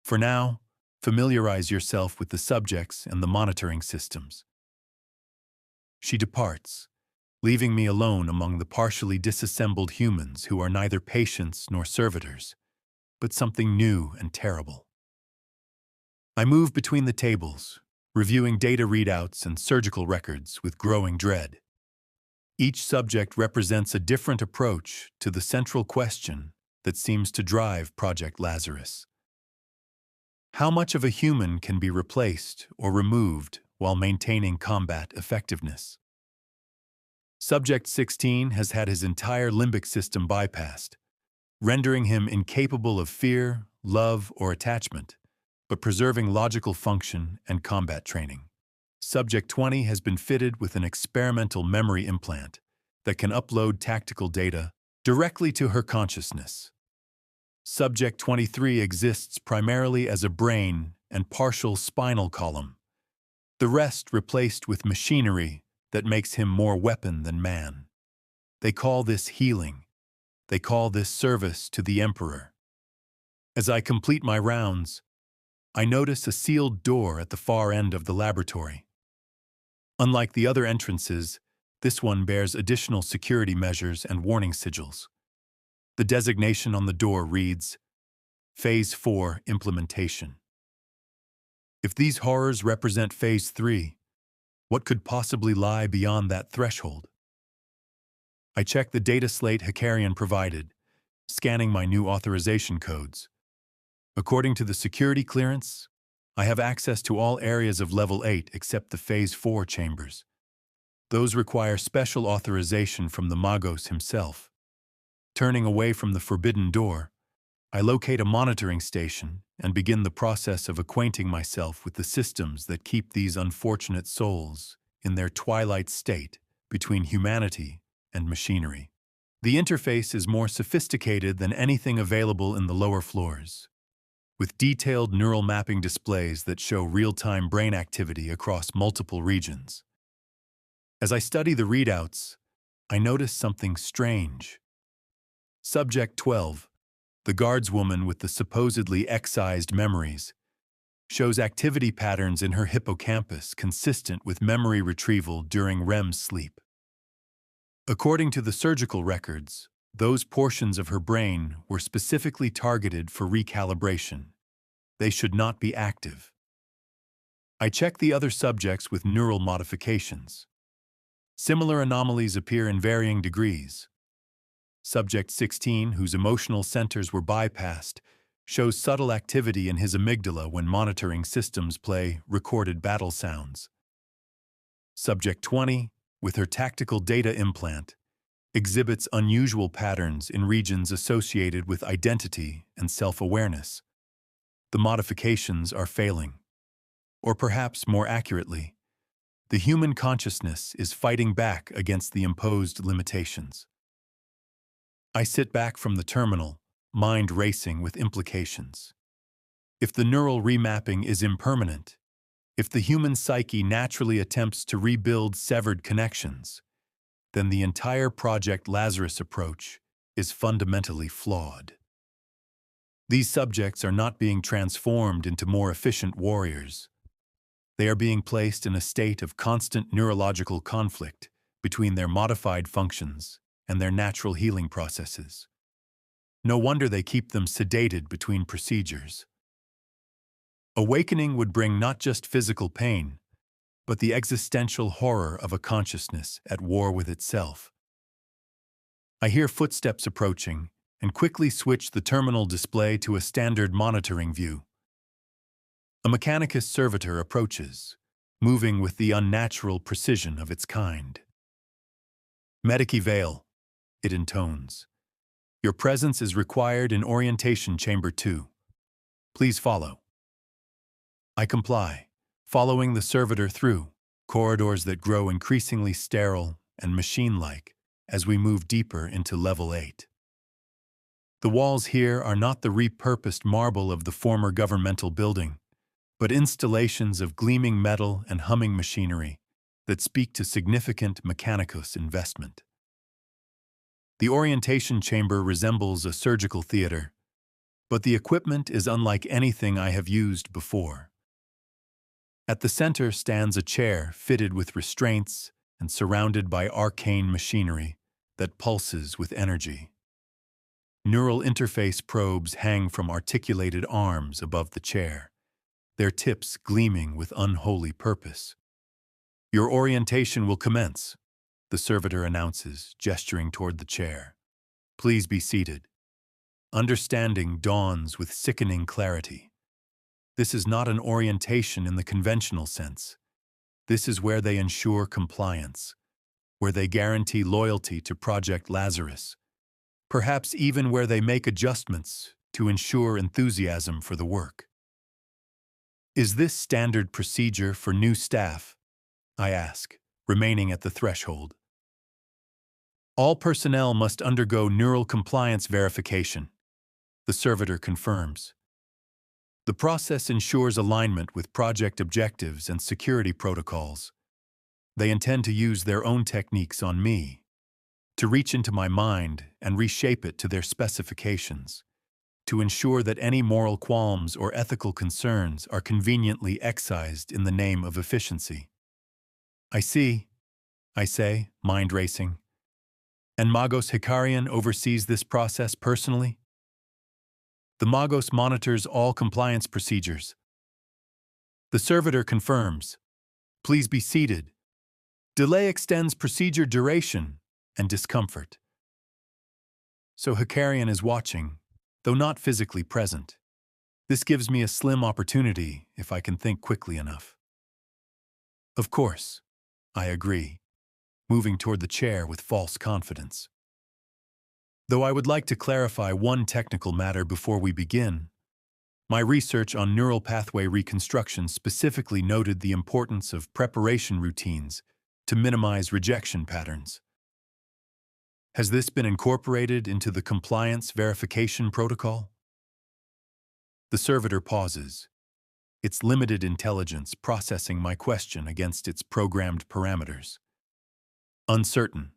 A: For now, familiarize yourself with the subjects and the monitoring systems. She departs, leaving me alone among the partially disassembled humans who are neither patients nor servitors, but something new and terrible. I move between the tables, reviewing data readouts and surgical records with growing dread. Each subject represents a different approach to the central question that seems to drive Project Lazarus. How much of a human can be replaced or removed while maintaining combat effectiveness? Subject 16 has had his entire limbic system bypassed, rendering him incapable of fear, love, or attachment, but preserving logical function and combat training. Subject 20 has been fitted with an experimental memory implant that can upload tactical data directly to her consciousness. Subject 23 exists primarily as a brain and partial spinal column, the rest replaced with machinery that makes him more weapon than man. They call this healing. They call this service to the Emperor. As I complete my rounds, I notice a sealed door at the far end of the laboratory. Unlike the other entrances, this one bears additional security measures and warning sigils. The designation on the door reads, Phase 4 Implementation. If these horrors represent Phase 3, what could possibly lie beyond that threshold? I check the data slate Hecarion provided, scanning my new authorization codes. According to the security clearance, I have access to all areas of Level 8 except the Phase 4 chambers. Those require special authorization from the Magos himself. Turning away from the forbidden door, I locate a monitoring station and begin the process of acquainting myself with the systems that keep these unfortunate souls in their twilight state between humanity and machinery. The interface is more sophisticated than anything available in the lower floors, with detailed neural mapping displays that show real-time brain activity across multiple regions. As I study the readouts, I notice something strange. Subject 12, the guardswoman with the supposedly excised memories, shows activity patterns in her hippocampus consistent with memory retrieval during REM sleep. According to the surgical records, those portions of her brain were specifically targeted for recalibration. They should not be active. I check the other subjects with neural modifications. Similar anomalies appear in varying degrees. Subject 16, whose emotional centers were bypassed, shows subtle activity in his amygdala when monitoring systems play recorded battle sounds. Subject 20, with her tactical data implant, exhibits unusual patterns in regions associated with identity and self-awareness. The modifications are failing. Or perhaps more accurately, the human consciousness is fighting back against the imposed limitations. I sit back from the terminal, mind racing with implications. If the neural remapping is impermanent, if the human psyche naturally attempts to rebuild severed connections, then the entire Project Lazarus approach is fundamentally flawed. These subjects are not being transformed into more efficient warriors. They are being placed in a state of constant neurological conflict between their modified functions and their natural healing processes. No wonder they keep them sedated between procedures. Awakening would bring not just physical pain, but the existential horror of a consciousness at war with itself. I hear footsteps approaching and quickly switch the terminal display to a standard monitoring view. A Mechanicus servitor approaches, moving with the unnatural precision of its kind. Medici Vale, it intones. Your presence is required in Orientation Chamber 2. Please follow. I comply, following the servitor through corridors that grow increasingly sterile and machine-like as we move deeper into Level 8. The walls here are not the repurposed marble of the former governmental building, but installations of gleaming metal and humming machinery that speak to significant Mechanicus investment. The orientation chamber resembles a surgical theater, but the equipment is unlike anything I have used before. At the center stands a chair fitted with restraints and surrounded by arcane machinery that pulses with energy. Neural interface probes hang from articulated arms above the chair, their tips gleaming with unholy purpose. "Your orientation will commence," the servitor announces, gesturing toward the chair. "Please be seated." Understanding dawns with sickening clarity. This is not an orientation in the conventional sense. This is where they ensure compliance, where they guarantee loyalty to Project Lazarus, perhaps even where they make adjustments to ensure enthusiasm for the work. "Is this standard procedure for new staff?" I ask, remaining at the threshold. "All personnel must undergo neural compliance verification," the servitor confirms. "The process ensures alignment with project objectives and security protocols. They intend to use their own techniques on me, to reach into my mind and reshape it to their specifications, to ensure that any moral qualms or ethical concerns are conveniently excised in the name of efficiency." "I see," I say, mind racing. "And Magos Hecarion oversees this process personally?" "The Magos monitors all compliance procedures." The servitor confirms. "Please be seated." Delay extends procedure duration and discomfort. So Hecarion is watching, though not physically present. This gives me a slim opportunity if I can think quickly enough. "Of course," I agree, moving toward the chair with false confidence. Though I would like to clarify one technical matter before we begin. My research on neural pathway reconstruction specifically noted the importance of preparation routines to minimize rejection patterns. Has this been incorporated into the compliance verification protocol? The servitor pauses, its limited intelligence processing my question against its programmed parameters. "Uncertain,"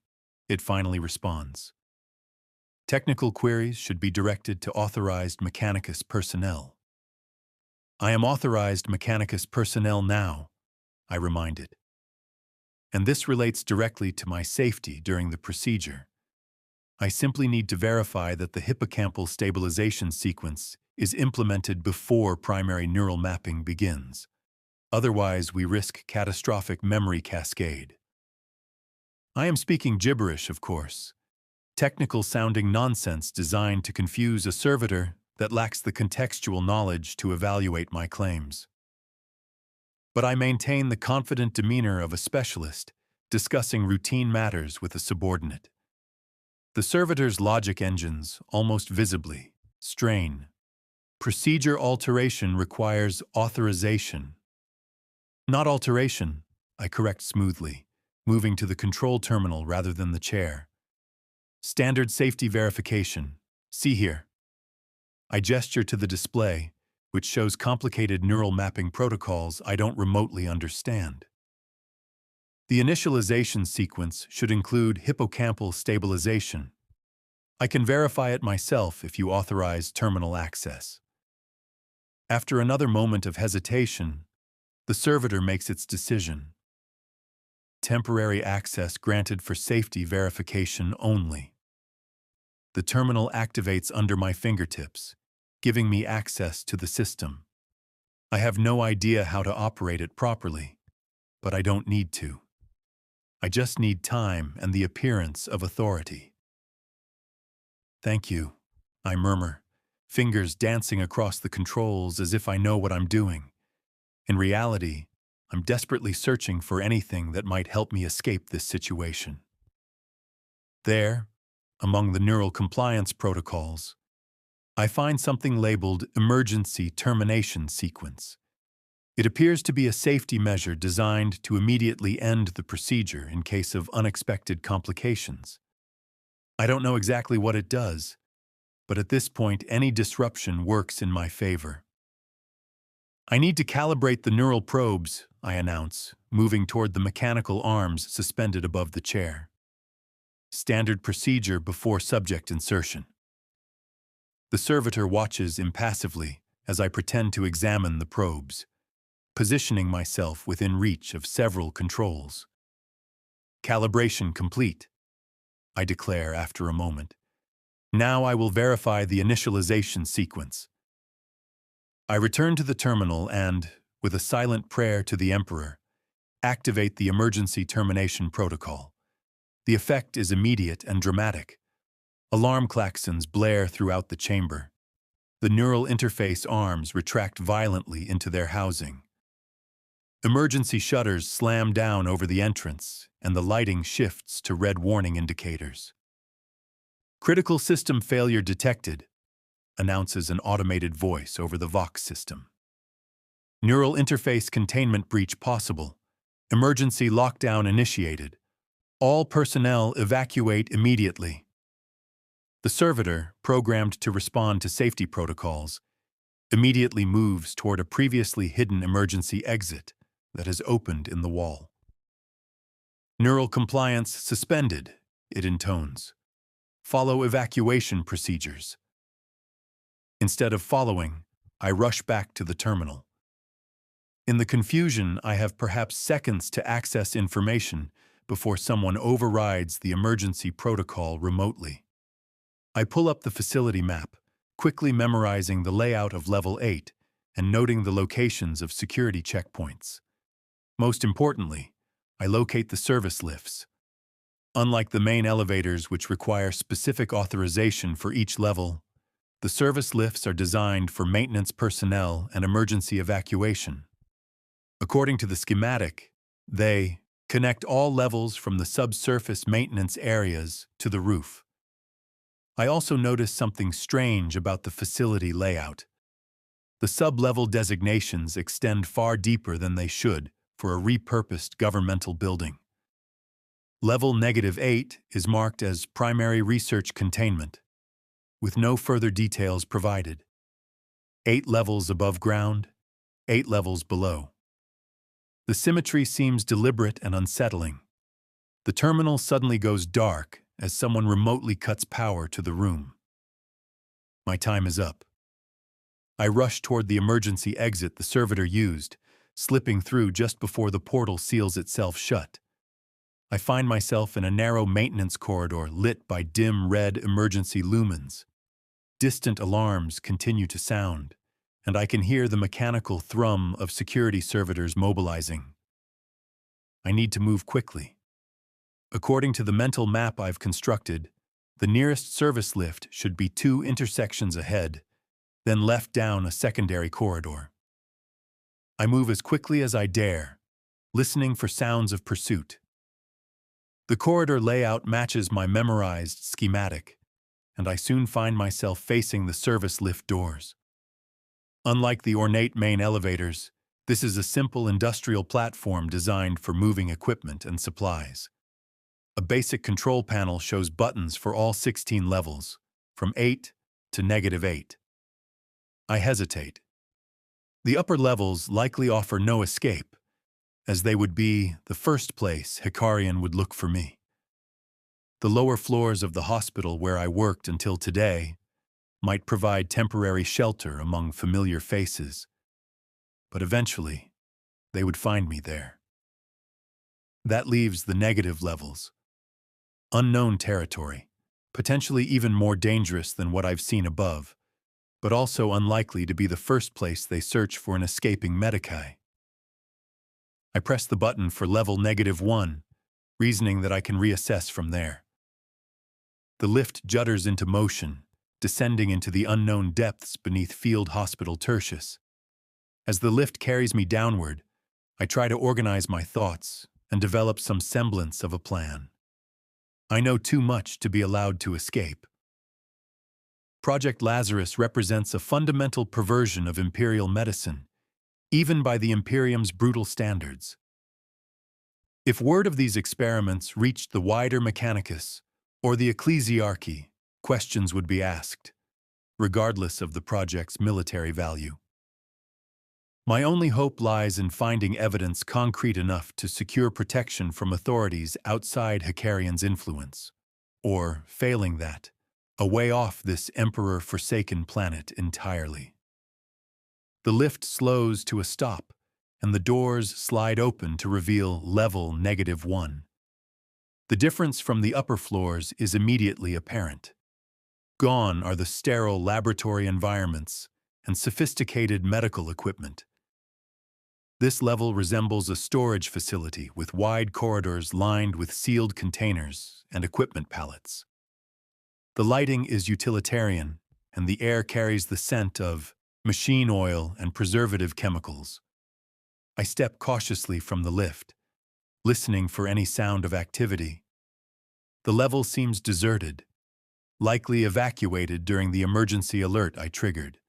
A: it finally responds. "Technical queries should be directed to authorized Mechanicus personnel." "I am authorized Mechanicus personnel now," I reminded. "And this relates directly to my safety during the procedure. I simply need to verify that the hippocampal stabilization sequence is implemented before primary neural mapping begins. Otherwise, we risk catastrophic memory cascade." I am speaking gibberish, of course. Technical-sounding nonsense designed to confuse a servitor that lacks the contextual knowledge to evaluate my claims. But I maintain the confident demeanor of a specialist discussing routine matters with a subordinate. The servitor's logic engines, almost visibly, strain. "Procedure alteration requires authorization." "Not alteration," I correct smoothly, moving to the control terminal rather than the chair. "Standard safety verification. See here." I gesture to the display, which shows complicated neural mapping protocols I don't remotely understand. The initialization sequence should include hippocampal stabilization. I can verify it myself if you authorize terminal access. After another moment of hesitation, the servitor makes its decision. Temporary access granted for safety verification only. The terminal activates under my fingertips, giving me access to the system. I have no idea how to operate it properly, but I don't need to. I just need time and the appearance of authority. "Thank you," I murmur, fingers dancing across the controls as if I know what I'm doing. In reality, I'm desperately searching for anything that might help me escape this situation. There, among the neural compliance protocols, I find something labeled Emergency Termination Sequence. It appears to be a safety measure designed to immediately end the procedure in case of unexpected complications. I don't know exactly what it does, but at this point any disruption works in my favor. I need to calibrate the neural probes, I announce, moving toward the mechanical arms suspended above the chair. Standard procedure before subject insertion. The servitor watches impassively as I pretend to examine the probes, positioning myself within reach of several controls. Calibration complete, I declare after a moment. Now I will verify the initialization sequence. I return to the terminal and, with a silent prayer to the Emperor, activate the emergency termination protocol. The effect is immediate and dramatic. Alarm klaxons blare throughout the chamber. The neural interface arms retract violently into their housing. Emergency shutters slam down over the entrance, and the lighting shifts to red warning indicators. Critical system failure detected, announces an automated voice over the Vox system. Neural interface containment breach possible. Emergency lockdown initiated. All personnel evacuate immediately. The servitor, programmed to respond to safety protocols, immediately moves toward a previously hidden emergency exit that has opened in the wall. Neural compliance suspended, it intones. Follow evacuation procedures. Instead of following, I rush back to the terminal. In the confusion, I have perhaps seconds to access information before someone overrides the emergency protocol remotely. I pull up the facility map, quickly memorizing the layout of Level 8 and noting the locations of security checkpoints. Most importantly, I locate the service lifts. Unlike the main elevators, which require specific authorization for each level, the service lifts are designed for maintenance personnel and emergency evacuation. According to the schematic, they connect all levels from the subsurface maintenance areas to the roof. I also notice something strange about the facility layout. The sub-level designations extend far deeper than they should for a repurposed governmental building. Level -8 is marked as primary research containment, with no further details provided. 8 levels above ground, 8 levels below. The symmetry seems deliberate and unsettling. The terminal suddenly goes dark as someone remotely cuts power to the room. My time is up. I rush toward the emergency exit the servitor used, slipping through just before the portal seals itself shut. I find myself in a narrow maintenance corridor lit by dim red emergency lumens. Distant alarms continue to sound, and I can hear the mechanical thrum of security servitors mobilizing. I need to move quickly. According to the mental map I've constructed, the nearest service lift should be 2 intersections ahead, then left down a secondary corridor. I move as quickly as I dare, listening for sounds of pursuit. The corridor layout matches my memorized schematic, and I soon find myself facing the service lift doors. Unlike the ornate main elevators, this is a simple industrial platform designed for moving equipment and supplies. A basic control panel shows buttons for all 16 levels, from 8 to -8. I hesitate. The upper levels likely offer no escape, as they would be the first place Hecarion would look for me. The lower floors of the hospital where I worked until today might provide temporary shelter among familiar faces, but eventually they would find me there. That leaves the negative levels. Unknown territory, potentially even more dangerous than what I've seen above, but also unlikely to be the first place they search for an escaping Medicae. I press the button for level -1, reasoning that I can reassess from there. The lift judders into motion, descending into the unknown depths beneath Field Hospital Tertius. As the lift carries me downward, I try to organize my thoughts and develop some semblance of a plan. I know too much to be allowed to escape. Project Lazarus represents a fundamental perversion of Imperial medicine, even by the Imperium's brutal standards. If word of these experiments reached the wider Mechanicus or the ecclesiarchy, questions would be asked. regardless of the project's military value. My only hope lies in finding evidence concrete enough to secure protection from authorities outside Hecarion's influence, or, failing that, a way off this Emperor-forsaken planet entirely. The lift slows to a stop, and the doors slide open to reveal level -1. The difference from the upper floors is immediately apparent. Gone are the sterile laboratory environments and sophisticated medical equipment. This level resembles a storage facility with wide corridors lined with sealed containers and equipment pallets. The lighting is utilitarian, and the air carries the scent of machine oil and preservative chemicals. I step cautiously from the lift, listening for any sound of activity. The level seems deserted, likely evacuated during the emergency alert I triggered.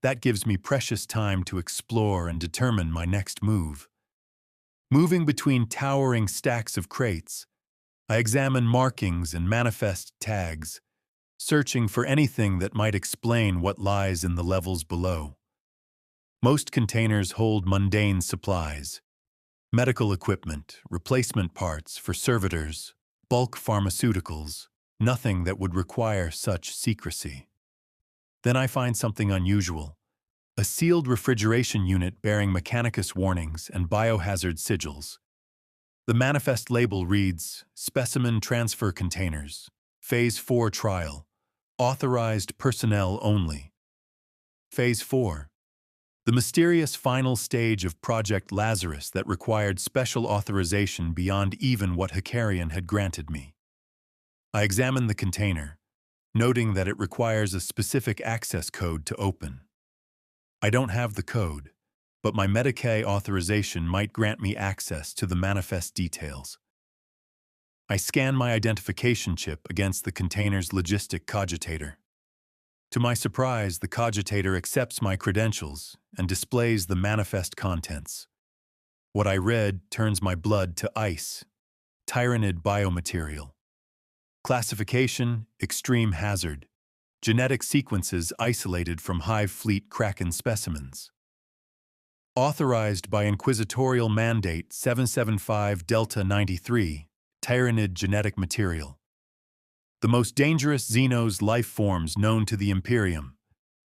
A: That gives me precious time to explore and determine my next move. Moving between towering stacks of crates, I examine markings and manifest tags, searching for anything that might explain what lies in the levels below. Most containers hold mundane supplies: medical equipment, replacement parts for servitors, bulk pharmaceuticals, nothing that would require such secrecy. Then I find something unusual: a sealed refrigeration unit bearing Mechanicus warnings and biohazard sigils. The manifest label reads, "Specimen Transfer Containers, Phase 4 Trial, Authorized Personnel Only." Phase 4. The mysterious final stage of Project Lazarus that required special authorization beyond even what Hecarion had granted me. I examine the container, noting that it requires a specific access code to open. I don't have the code, but my Medicae authorization might grant me access to the manifest details. I scan my identification chip against the container's logistic cogitator. To my surprise, the cogitator accepts my credentials and displays the manifest contents. What I read turns my blood to ice. Tyranid biomaterial. Classification: extreme hazard. Genetic sequences isolated from Hive Fleet Kraken specimens. Authorized by Inquisitorial Mandate 775 Delta 93, Tyranid genetic material. The most dangerous Xenos life forms known to the Imperium,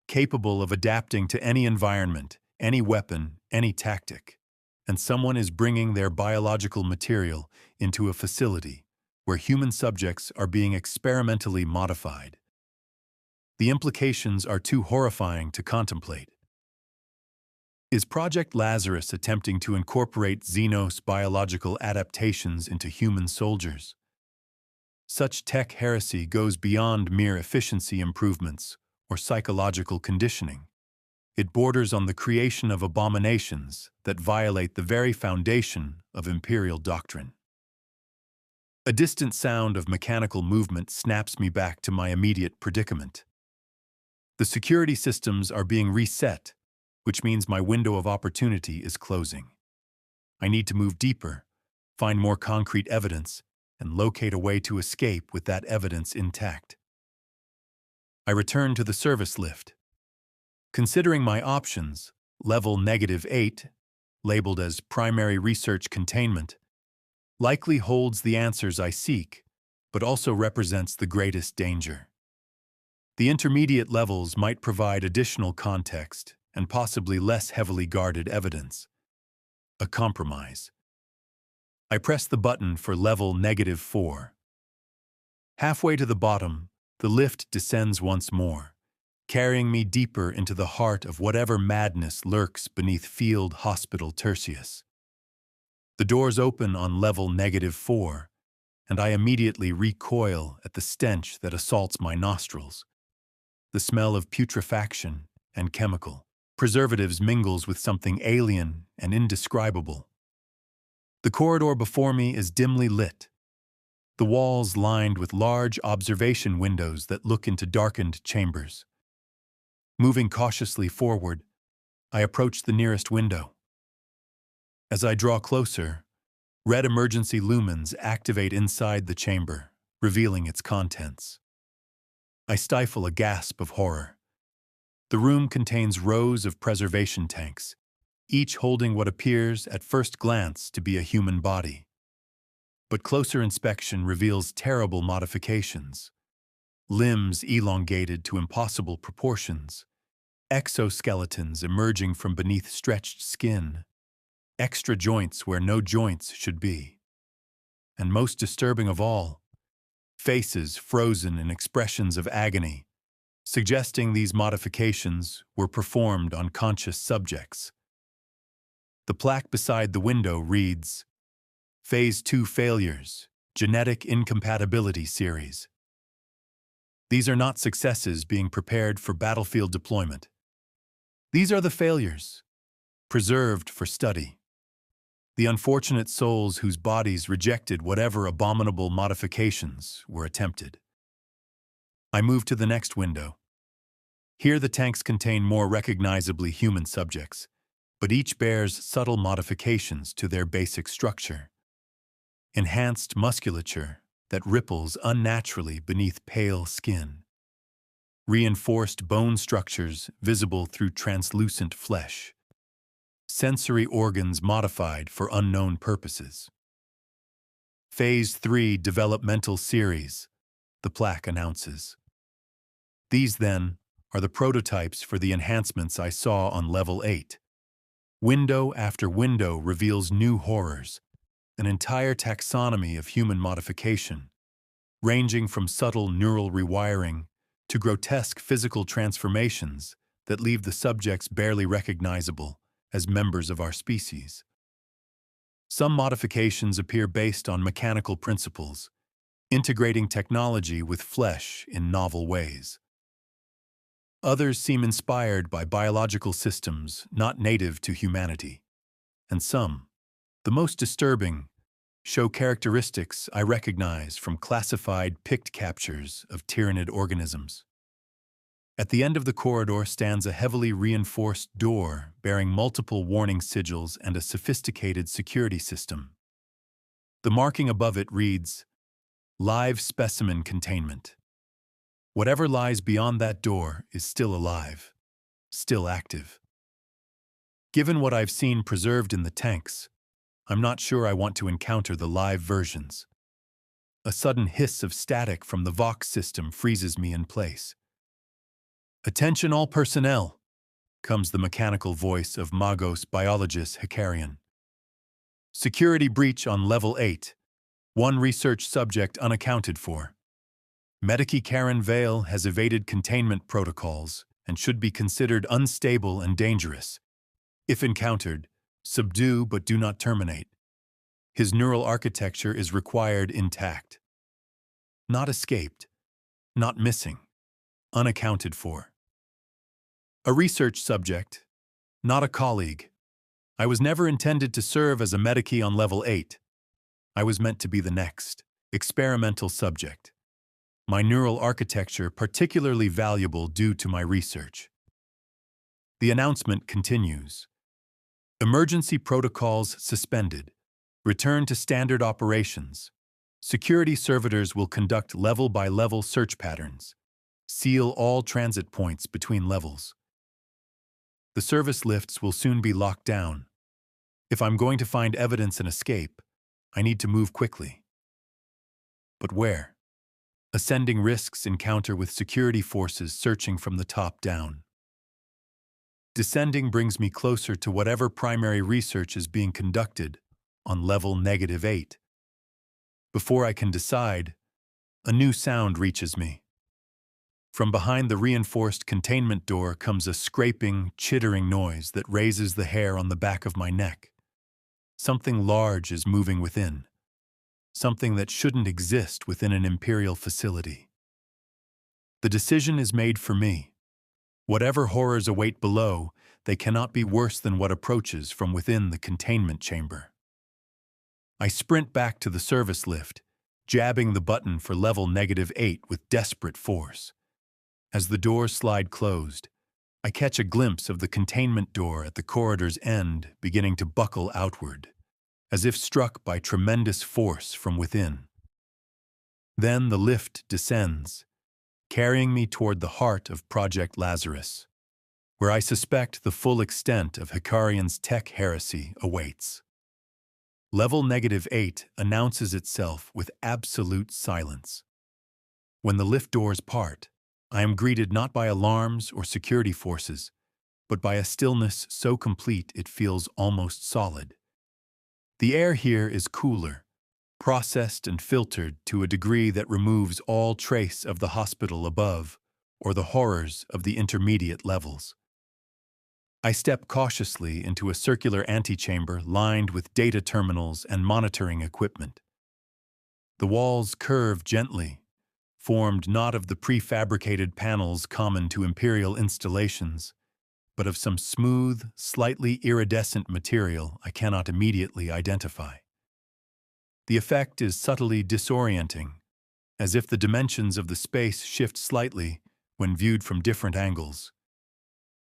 A: capable of adapting to any environment, any weapon, any tactic. And someone is bringing their biological material into a facility where human subjects are being experimentally modified. The implications are too horrifying to contemplate. Is Project Lazarus attempting to incorporate Xenos biological adaptations into human soldiers? Such Tech-Heresy goes beyond mere efficiency improvements or psychological conditioning. It borders on the creation of abominations that violate the very foundation of Imperial doctrine. A distant sound of mechanical movement snaps me back to my immediate predicament. The security systems are being reset, which means my window of opportunity is closing. I need to move deeper, find more concrete evidence, and locate a way to escape with that evidence intact. I return to the service lift. Considering my options, level -8, labeled as primary research containment, likely holds the answers I seek, but also represents the greatest danger. The intermediate levels might provide additional context and possibly less heavily guarded evidence. A compromise. I press the button for level -4. Halfway to the bottom, the lift descends once more, carrying me deeper into the heart of whatever madness lurks beneath Field Hospital Tertius. The doors open on level -4, and I immediately recoil at the stench that assaults my nostrils. The smell of putrefaction and chemical preservatives mingles with something alien and indescribable. The corridor before me is dimly lit, the walls lined with large observation windows that look into darkened chambers. Moving cautiously forward, I approach the nearest window. As I draw closer, red emergency lumens activate inside the chamber, revealing its contents. I stifle a gasp of horror. The room contains rows of preservation tanks, each holding what appears at first glance to be a human body. But closer inspection reveals terrible modifications. Limbs elongated to impossible proportions, exoskeletons emerging from beneath stretched skin, extra joints where no joints should be. And most disturbing of all, faces frozen in expressions of agony, suggesting these modifications were performed on conscious subjects. The plaque beside the window reads, Phase 2 Failures, Genetic Incompatibility Series. These are not successes being prepared for battlefield deployment. These are the failures, preserved for study. The unfortunate souls whose bodies rejected whatever abominable modifications were attempted. I move to the next window. Here the tanks contain more recognizably human subjects, but each bears subtle modifications to their basic structure. Enhanced musculature that ripples unnaturally beneath pale skin. Reinforced bone structures visible through translucent flesh. Sensory organs modified for unknown purposes. Phase 3 Developmental Series, the plaque announces. These, then, are the prototypes for the enhancements I saw on Level 8. Window after window reveals new horrors, an entire taxonomy of human modification, ranging from subtle neural rewiring to grotesque physical transformations that leave the subjects barely recognizable as members of our species. Some modifications appear based on mechanical principles, integrating technology with flesh in novel ways. Others seem inspired by biological systems not native to humanity. And some, the most disturbing, show characteristics I recognize from classified pict captures of Tyranid organisms. At the end of the corridor stands a heavily reinforced door bearing multiple warning sigils and a sophisticated security system. The marking above it reads, Live Specimen Containment. Whatever lies beyond that door is still alive, still active. Given what I've seen preserved in the tanks, I'm not sure I want to encounter the live versions. A sudden hiss of static from the Vox system freezes me in place. Attention all personnel, comes the mechanical voice of Magos biologist Hecarion. Security breach on Level 8. One research subject unaccounted for. Hecarion Vale has evaded containment protocols and should be considered unstable and dangerous. If encountered, subdue but do not terminate. His neural architecture is required intact. Not escaped, not missing, unaccounted for. A research subject, not a colleague. I was never intended to serve as a medici on Level 8. I was meant to be the next, experimental subject. My neural architecture particularly valuable due to my research. The announcement continues. Emergency protocols suspended. Return to standard operations. Security servitors will conduct level-by-level search patterns. Seal all transit points between levels. The service lifts will soon be locked down. If I'm going to find evidence and escape, I need to move quickly. But where? Ascending risks encounter with security forces searching from the top down. Descending brings me closer to whatever primary research is being conducted on Level -8. Before I can decide, a new sound reaches me. From behind the reinforced containment door comes a scraping, chittering noise that raises the hair on the back of my neck. Something large is moving within. Something that shouldn't exist within an Imperial facility. The decision is made for me. Whatever horrors await below, they cannot be worse than what approaches from within the containment chamber. I sprint back to the service lift, jabbing the button for Level -8 with desperate force. As the doors slide closed, I catch a glimpse of the containment door at the corridor's end beginning to buckle outward, as if struck by tremendous force from within. Then the lift descends, carrying me toward the heart of Project Lazarus, where I suspect the full extent of Hecarion's Tech-Heresy awaits. Level -8 announces itself with absolute silence. When the lift doors part, I am greeted not by alarms or security forces, but by a stillness so complete it feels almost solid. The air here is cooler, processed and filtered to a degree that removes all trace of the hospital above or the horrors of the intermediate levels. I step cautiously into a circular antechamber lined with data terminals and monitoring equipment. The walls curve gently, formed not of the prefabricated panels common to Imperial installations, but of some smooth, slightly iridescent material I cannot immediately identify. The effect is subtly disorienting, as if the dimensions of the space shift slightly when viewed from different angles.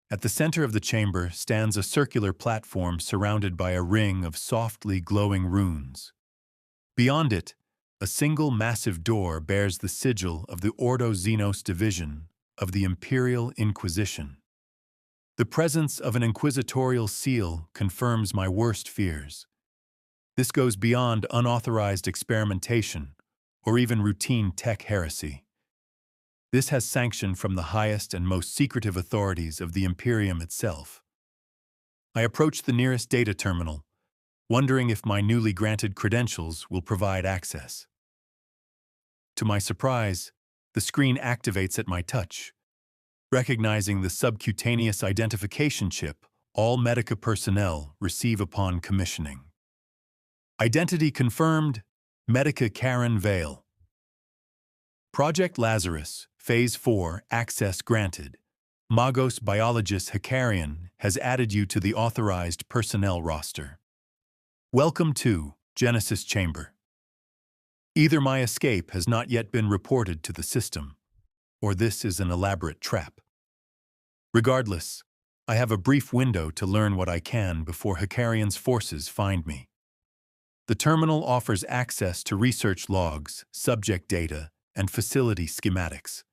A: At the center of the chamber stands a circular platform surrounded by a ring of softly glowing runes. Beyond it, a single massive door bears the sigil of the Ordo Xenos division of the Imperial Inquisition. The presence of an inquisitorial seal confirms my worst fears. This goes beyond unauthorized experimentation or even routine Tech-Heresy. This has sanction from the highest and most secretive authorities of the Imperium itself. I approach the nearest data terminal, wondering if my newly granted credentials will provide access. To my surprise, the screen activates at my touch, recognizing the subcutaneous identification chip all Medica personnel receive upon commissioning. Identity confirmed, Medica Karen Vale. Project Lazarus, Phase 4, access granted. Magos biologist Hecarion has added you to the authorized personnel roster. Welcome to Genesis Chamber. Either my escape has not yet been reported to the system, or this is an elaborate trap. Regardless, I have a brief window to learn what I can before Hecarion's forces find me. The terminal offers access to research logs, subject data, and facility schematics.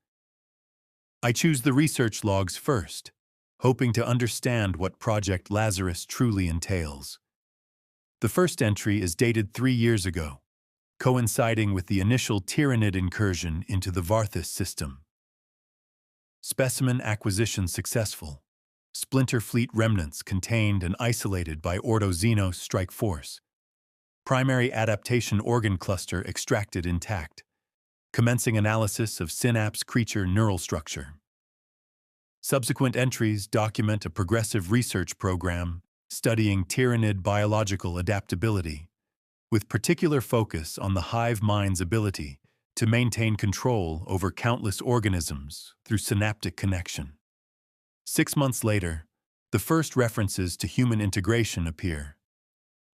A: I choose the research logs first, hoping to understand what Project Lazarus truly entails. The first entry is dated 3 years ago, coinciding with the initial Tyranid incursion into the Varthus system. Specimen acquisition successful. Splinter fleet remnants contained and isolated by Ordo Xenos strike force. Primary adaptation organ cluster extracted intact. Commencing analysis of synapse creature neural structure. Subsequent entries document a progressive research program studying Tyranid biological adaptability, with particular focus on the hive mind's ability to maintain control over countless organisms through synaptic connection. 6 months later, the first references to human integration appear.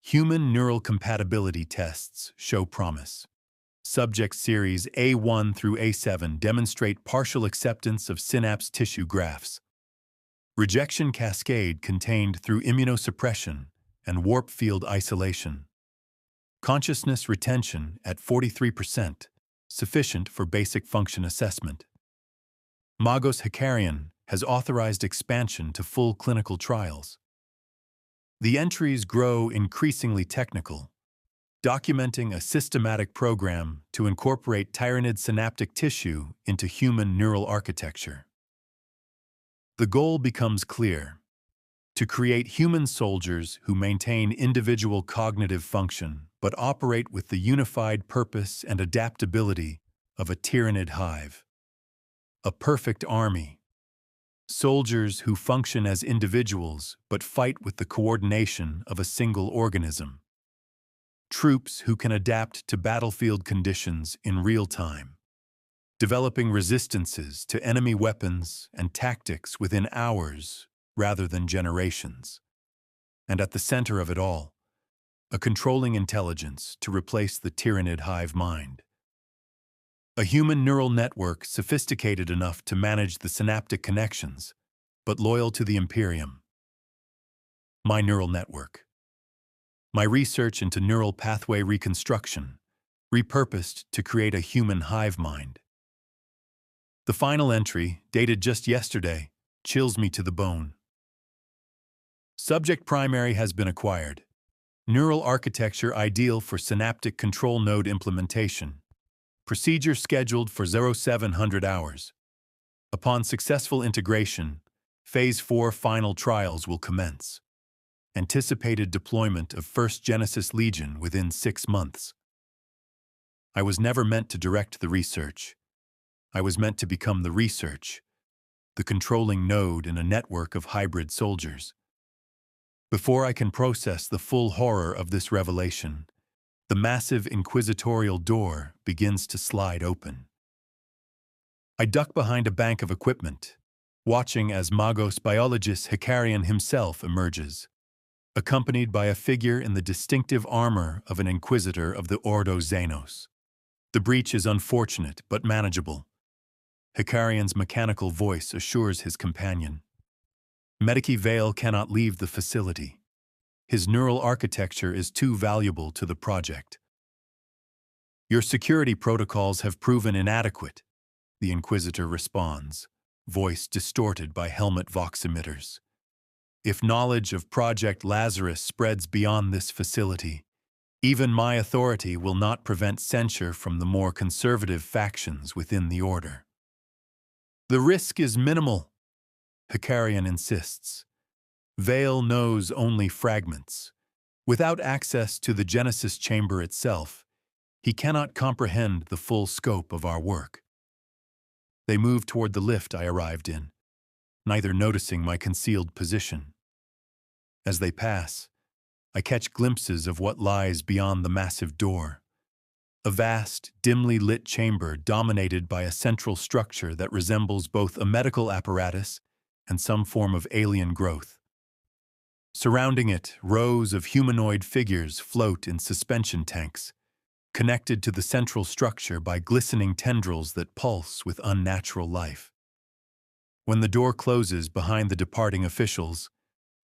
A: Human neural compatibility tests show promise. Subject series A1 through A7 demonstrate partial acceptance of synapse tissue grafts. Rejection cascade contained through immunosuppression and warp field isolation. Consciousness retention at 43%, sufficient for basic function assessment. Magos Hecarion has authorized expansion to full clinical trials. The entries grow increasingly technical, documenting a systematic program to incorporate Tyranid synaptic tissue into human neural architecture. The goal becomes clear: to create human soldiers who maintain individual cognitive function but operate with the unified purpose and adaptability of a Tyranid hive. A perfect army. Soldiers who function as individuals but fight with the coordination of a single organism. Troops who can adapt to battlefield conditions in real time, developing resistances to enemy weapons and tactics within hours rather than generations. And at the center of it all, a controlling intelligence to replace the Tyranid hive mind. A human neural network sophisticated enough to manage the synaptic connections, but loyal to the Imperium. My neural network. My research into neural pathway reconstruction, repurposed to create a human hive mind. The final entry, dated just yesterday, chills me to the bone. Subject primary has been acquired. Neural architecture ideal for synaptic control node implementation. Procedure scheduled for 0700 hours. Upon successful integration, Phase 4 final trials will commence. Anticipated deployment of 1st Genesis Legion within 6 months. I was never meant to direct the research. I was meant to become the research, the controlling node in a network of hybrid soldiers. Before I can process the full horror of this revelation, the massive Inquisitorial door begins to slide open. I duck behind a bank of equipment, watching as Magos biologist Hecarion himself emerges, accompanied by a figure in the distinctive armor of an Inquisitor of the Ordo Xenos. The breach is unfortunate but manageable. Hecarion's mechanical voice assures his companion. Medici Vale cannot leave the facility. His neural architecture is too valuable to the project. Your security protocols have proven inadequate, the Inquisitor responds, voice distorted by helmet vox emitters. If knowledge of Project Lazarus spreads beyond this facility, even my authority will not prevent censure from the more conservative factions within the Order. The risk is minimal, Hecarion insists. Vale knows only fragments. Without access to the Genesis chamber itself, he cannot comprehend the full scope of our work. They move toward the lift I arrived in, neither noticing my concealed position. As they pass, I catch glimpses of what lies beyond the massive door. A vast, dimly lit chamber dominated by a central structure that resembles both a medical apparatus and some form of alien growth. Surrounding it, rows of humanoid figures float in suspension tanks, connected to the central structure by glistening tendrils that pulse with unnatural life. When the door closes behind the departing officials,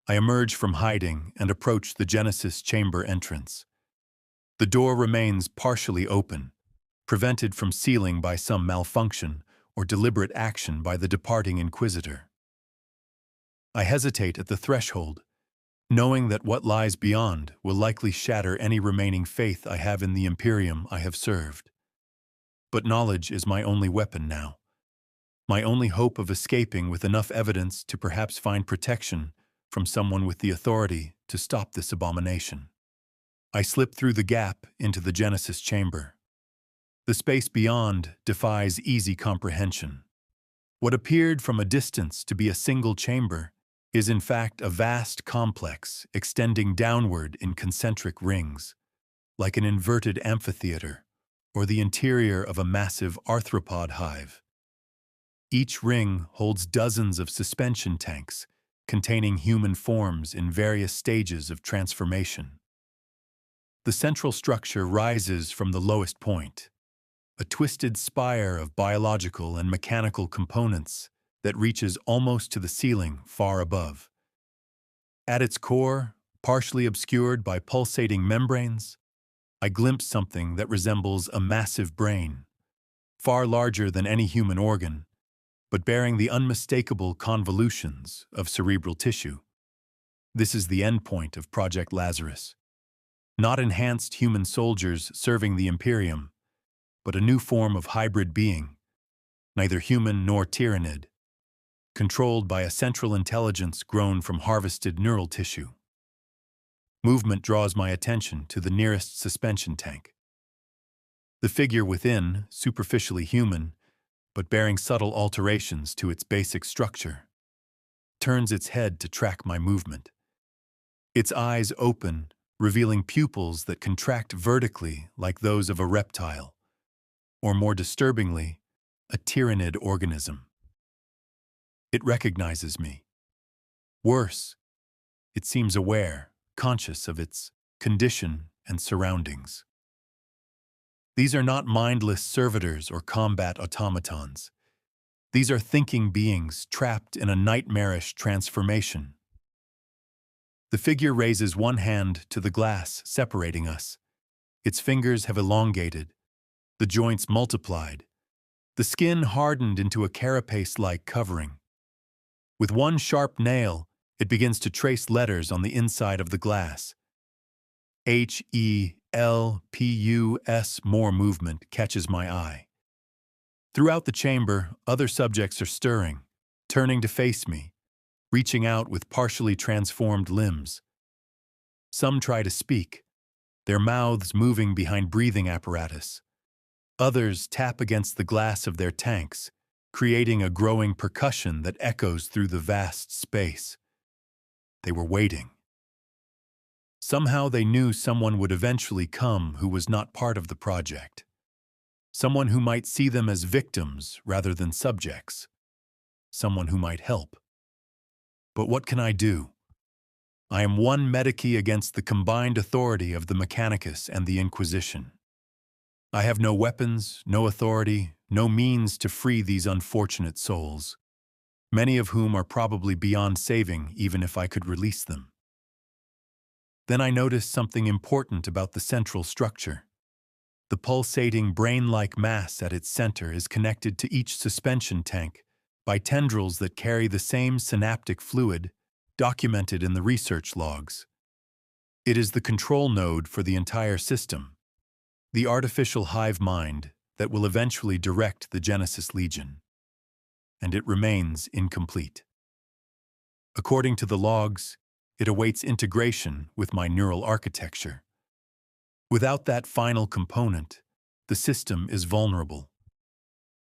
A: I emerge from hiding and approach the Genesis chamber entrance. The door remains partially open, prevented from sealing by some malfunction or deliberate action by the departing Inquisitor. I hesitate at the threshold, knowing that what lies beyond will likely shatter any remaining faith I have in the Imperium I have served. But knowledge is my only weapon now, my only hope of escaping with enough evidence to perhaps find protection from someone with the authority to stop this abomination. I slip through the gap into the Genesis chamber. The space beyond defies easy comprehension. What appeared from a distance to be a single chamber is in fact a vast complex extending downward in concentric rings, like an inverted amphitheater or the interior of a massive arthropod hive. Each ring holds dozens of suspension tanks containing human forms in various stages of transformation. The central structure rises from the lowest point, a twisted spire of biological and mechanical components that reaches almost to the ceiling far above. At its core, partially obscured by pulsating membranes, I glimpse something that resembles a massive brain, far larger than any human organ, but bearing the unmistakable convolutions of cerebral tissue. This is the endpoint of Project Lazarus. Not enhanced human soldiers serving the Imperium, but a new form of hybrid being, neither human nor Tyranid, controlled by a central intelligence grown from harvested neural tissue. Movement draws my attention to the nearest suspension tank. The figure within, superficially human, but bearing subtle alterations to its basic structure, turns its head to track my movement. Its eyes open, revealing pupils that contract vertically like those of a reptile, or more disturbingly, a Tyranid organism. It recognizes me. Worse, it seems aware, conscious of its condition and surroundings. These are not mindless servitors or combat automatons. These are thinking beings trapped in a nightmarish transformation. The figure raises one hand to the glass separating us. Its fingers have elongated, the joints multiplied, The skin hardened into a carapace-like covering. With one sharp nail, it begins to trace letters on the inside of the glass. HELPUS. More movement catches my eye. Throughout the chamber, other subjects are stirring, turning to face me, reaching out with partially transformed limbs. Some try to speak, their mouths moving behind breathing apparatus. Others tap against the glass of their tanks, creating a growing percussion that echoes through the vast space. They were waiting. Somehow they knew someone would eventually come who was not part of the project. Someone who might see them as victims rather than subjects. Someone who might help. But what can I do? I am one medici against the combined authority of the Mechanicus and the Inquisition. I have no weapons, no authority, no means to free these unfortunate souls, many of whom are probably beyond saving even if I could release them. Then I noticed something important about the central structure. The pulsating brain-like mass at its center is connected to each suspension tank by tendrils that carry the same synaptic fluid documented in the research logs. It is the control node for the entire system, the artificial hive mind that will eventually direct the Genesis Legion. And it remains incomplete. According to the logs, it awaits integration with my neural architecture. Without that final component, the system is vulnerable.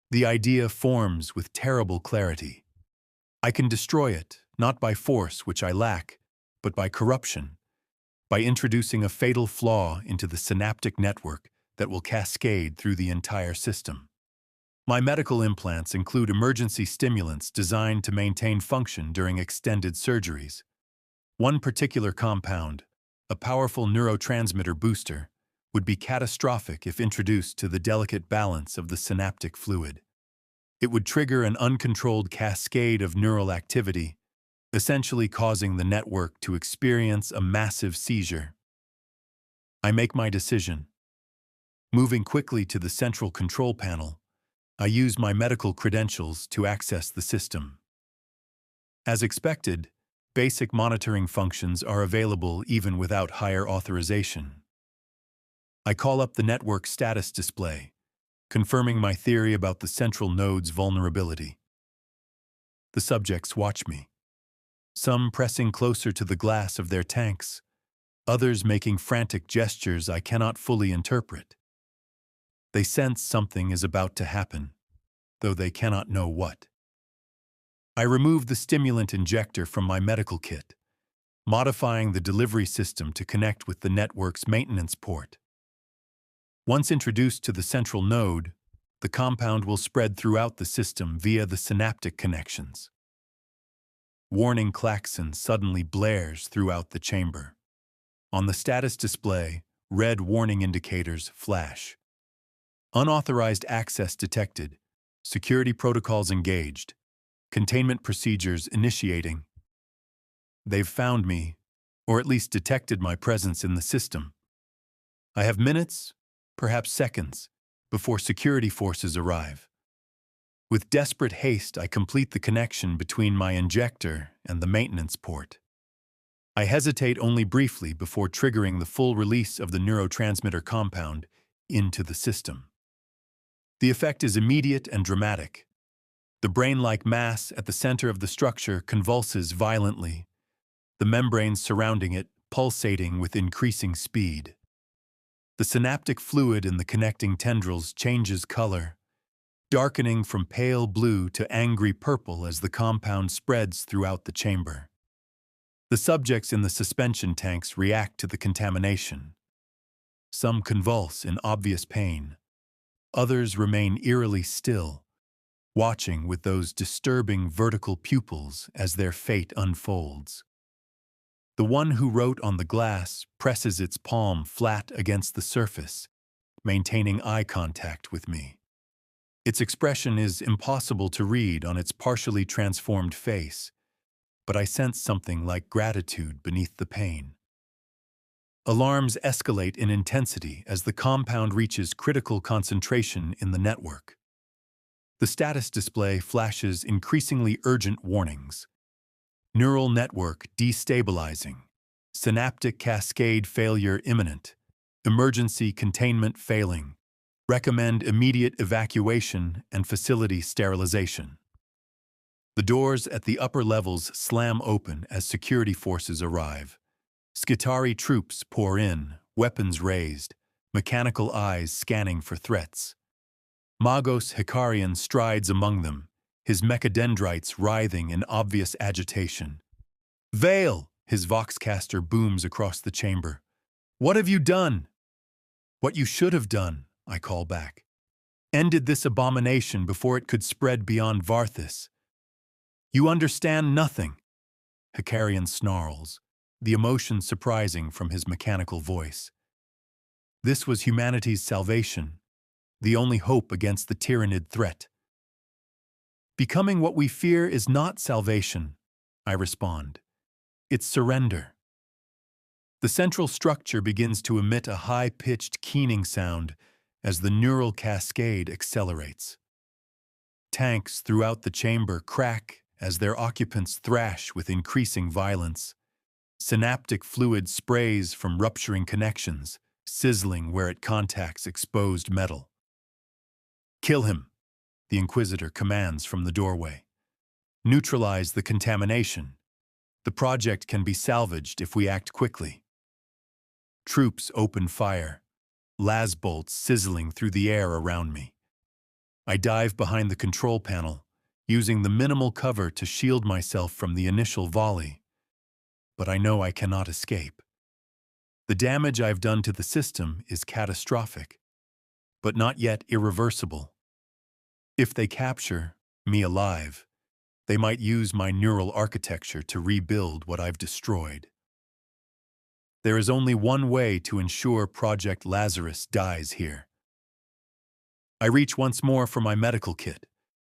A: The idea forms with terrible clarity. I can destroy it, not by force, which I lack, but by corruption, by introducing a fatal flaw into the synaptic network that will cascade through the entire system. My medical implants include emergency stimulants designed to maintain function during extended surgeries. One particular compound, a powerful neurotransmitter booster, would be catastrophic if introduced to the delicate balance of the synaptic fluid. It would trigger an uncontrolled cascade of neural activity, essentially causing the network to experience a massive seizure. I make my decision. Moving quickly to the central control panel, I use my medical credentials to access the system. As expected, basic monitoring functions are available even without higher authorization. I call up the network status display, confirming my theory about the central node's vulnerability. The subjects watch me, some pressing closer to the glass of their tanks, others making frantic gestures I cannot fully interpret. They sense something is about to happen, though they cannot know what. I remove the stimulant injector from my medical kit, modifying the delivery system to connect with the network's maintenance port. Once introduced to the central node, the compound will spread throughout the system via the synaptic connections. Warning klaxon suddenly blares throughout the chamber. On the status display, red warning indicators flash. Unauthorized access detected, security protocols engaged, containment procedures initiating. They've found me, or at least detected my presence in the system. I have minutes, perhaps seconds, before security forces arrive. With desperate haste, I complete the connection between my injector and the maintenance port. I hesitate only briefly before triggering the full release of the neurotransmitter compound into the system. The effect is immediate and dramatic. The brain-like mass at the center of the structure convulses violently, the membranes surrounding it pulsating with increasing speed. The synaptic fluid in the connecting tendrils changes color, darkening from pale blue to angry purple as the compound spreads throughout the chamber. The subjects in the suspension tanks react to the contamination. Some convulse in obvious pain. Others remain eerily still, watching with those disturbing vertical pupils as their fate unfolds. The one who wrote on the glass presses its palm flat against the surface, maintaining eye contact with me. Its expression is impossible to read on its partially transformed face, but I sense something like gratitude beneath the pain. Alarms escalate in intensity as the compound reaches critical concentration in the network. The status display flashes increasingly urgent warnings. Neural network destabilizing. Synaptic cascade failure imminent. Emergency containment failing. Recommend immediate evacuation and facility sterilization. The doors at the upper levels slam open as security forces arrive. Skitarii troops pour in, weapons raised, mechanical eyes scanning for threats. Magos Hecarion strides among them, his mechadendrites writhing in obvious agitation. "Veil!" his voxcaster booms across the chamber. "What have you done?" "What you should have done," I call back. "Ended this abomination before it could spread beyond Varthus." "You understand nothing," Hecarion snarls, the emotion surprising from his mechanical voice. This was humanity's salvation, the only hope against the Tyranid threat. "Becoming what we fear is not salvation," I respond. "It's surrender." The central structure begins to emit a high-pitched keening sound as the neural cascade accelerates. Tanks throughout the chamber crack as their occupants thrash with increasing violence. Synaptic fluid sprays from rupturing connections, sizzling where it contacts exposed metal. "Kill him," the Inquisitor commands from the doorway. "Neutralize the contamination. The project can be salvaged if we act quickly." Troops open fire, las bolts sizzling through the air around me. I dive behind the control panel, using the minimal cover to shield myself from the initial volley. But I know I cannot escape. The damage I've done to the system is catastrophic, but not yet irreversible. If they capture me alive, they might use my neural architecture to rebuild what I've destroyed. There is only one way to ensure Project Lazarus dies here. I reach once more for my medical kit,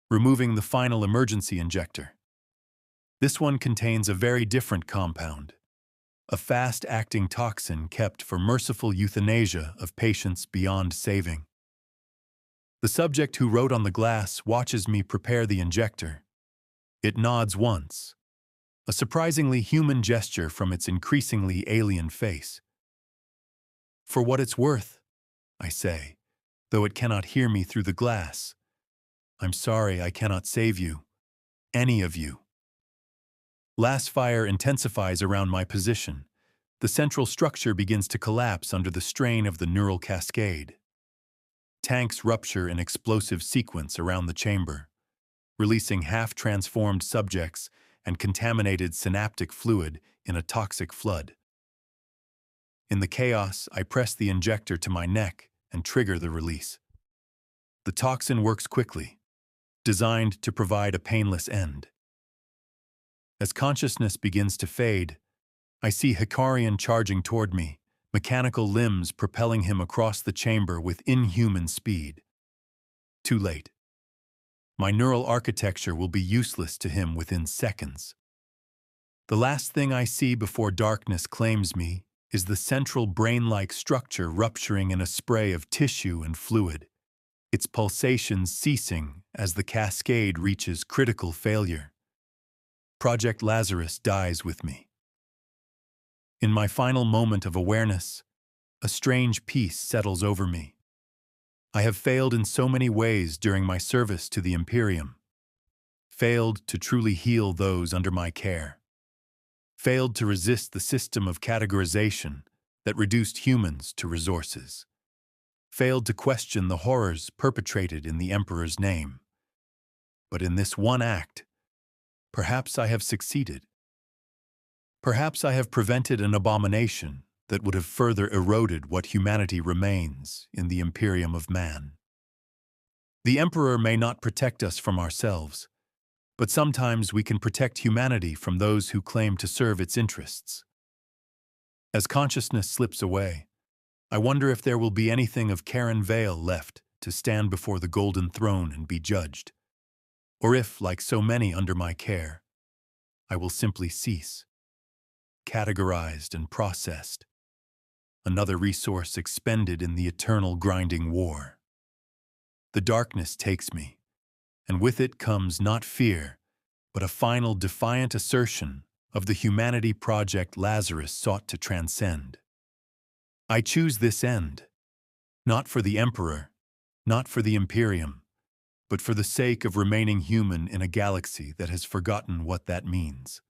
A: removing the final emergency injector. This one contains a very different compound, a fast-acting toxin kept for merciful euthanasia of patients beyond saving. The subject who wrote on the glass watches me prepare the injector. It nods once, a surprisingly human gesture from its increasingly alien face. "For what it's worth," I say, though it cannot hear me through the glass. "I'm sorry I cannot save you. Any of you." Las fire intensifies around my position. The central structure begins to collapse under the strain of the neural cascade. Tanks rupture in explosive sequence around the chamber, releasing half-transformed subjects and contaminated synaptic fluid in a toxic flood. In the chaos, I press the injector to my neck and trigger the release. The toxin works quickly, designed to provide a painless end. As consciousness begins to fade, I see Hecarion charging toward me, mechanical limbs propelling him across the chamber with inhuman speed. Too late. My neural architecture will be useless to him within seconds. The last thing I see before darkness claims me is the central brain-like structure rupturing in a spray of tissue and fluid, its pulsations ceasing as the cascade reaches critical failure. Project Lazarus dies with me. In my final moment of awareness, a strange peace settles over me. I have failed in so many ways during my service to the Imperium. Failed to truly heal those under my care. Failed to resist the system of categorization that reduced humans to resources. Failed to question the horrors perpetrated in the Emperor's name. But in this one act, perhaps I have succeeded. Perhaps I have prevented an abomination that would have further eroded what humanity remains in the Imperium of man. The Emperor may not protect us from ourselves, but sometimes we can protect humanity from those who claim to serve its interests. As consciousness slips away, I wonder if there will be anything of Karen Vale left to stand before the Golden Throne and be judged, or if, like so many under my care, I will simply cease, categorized and processed, another resource expended in the eternal grinding war. The darkness takes me, and with it comes not fear, but a final defiant assertion of the humanity Project Lazarus sought to transcend. I choose this end, not for the Emperor, not for the Imperium, but for the sake of remaining human in a galaxy that has forgotten what that means.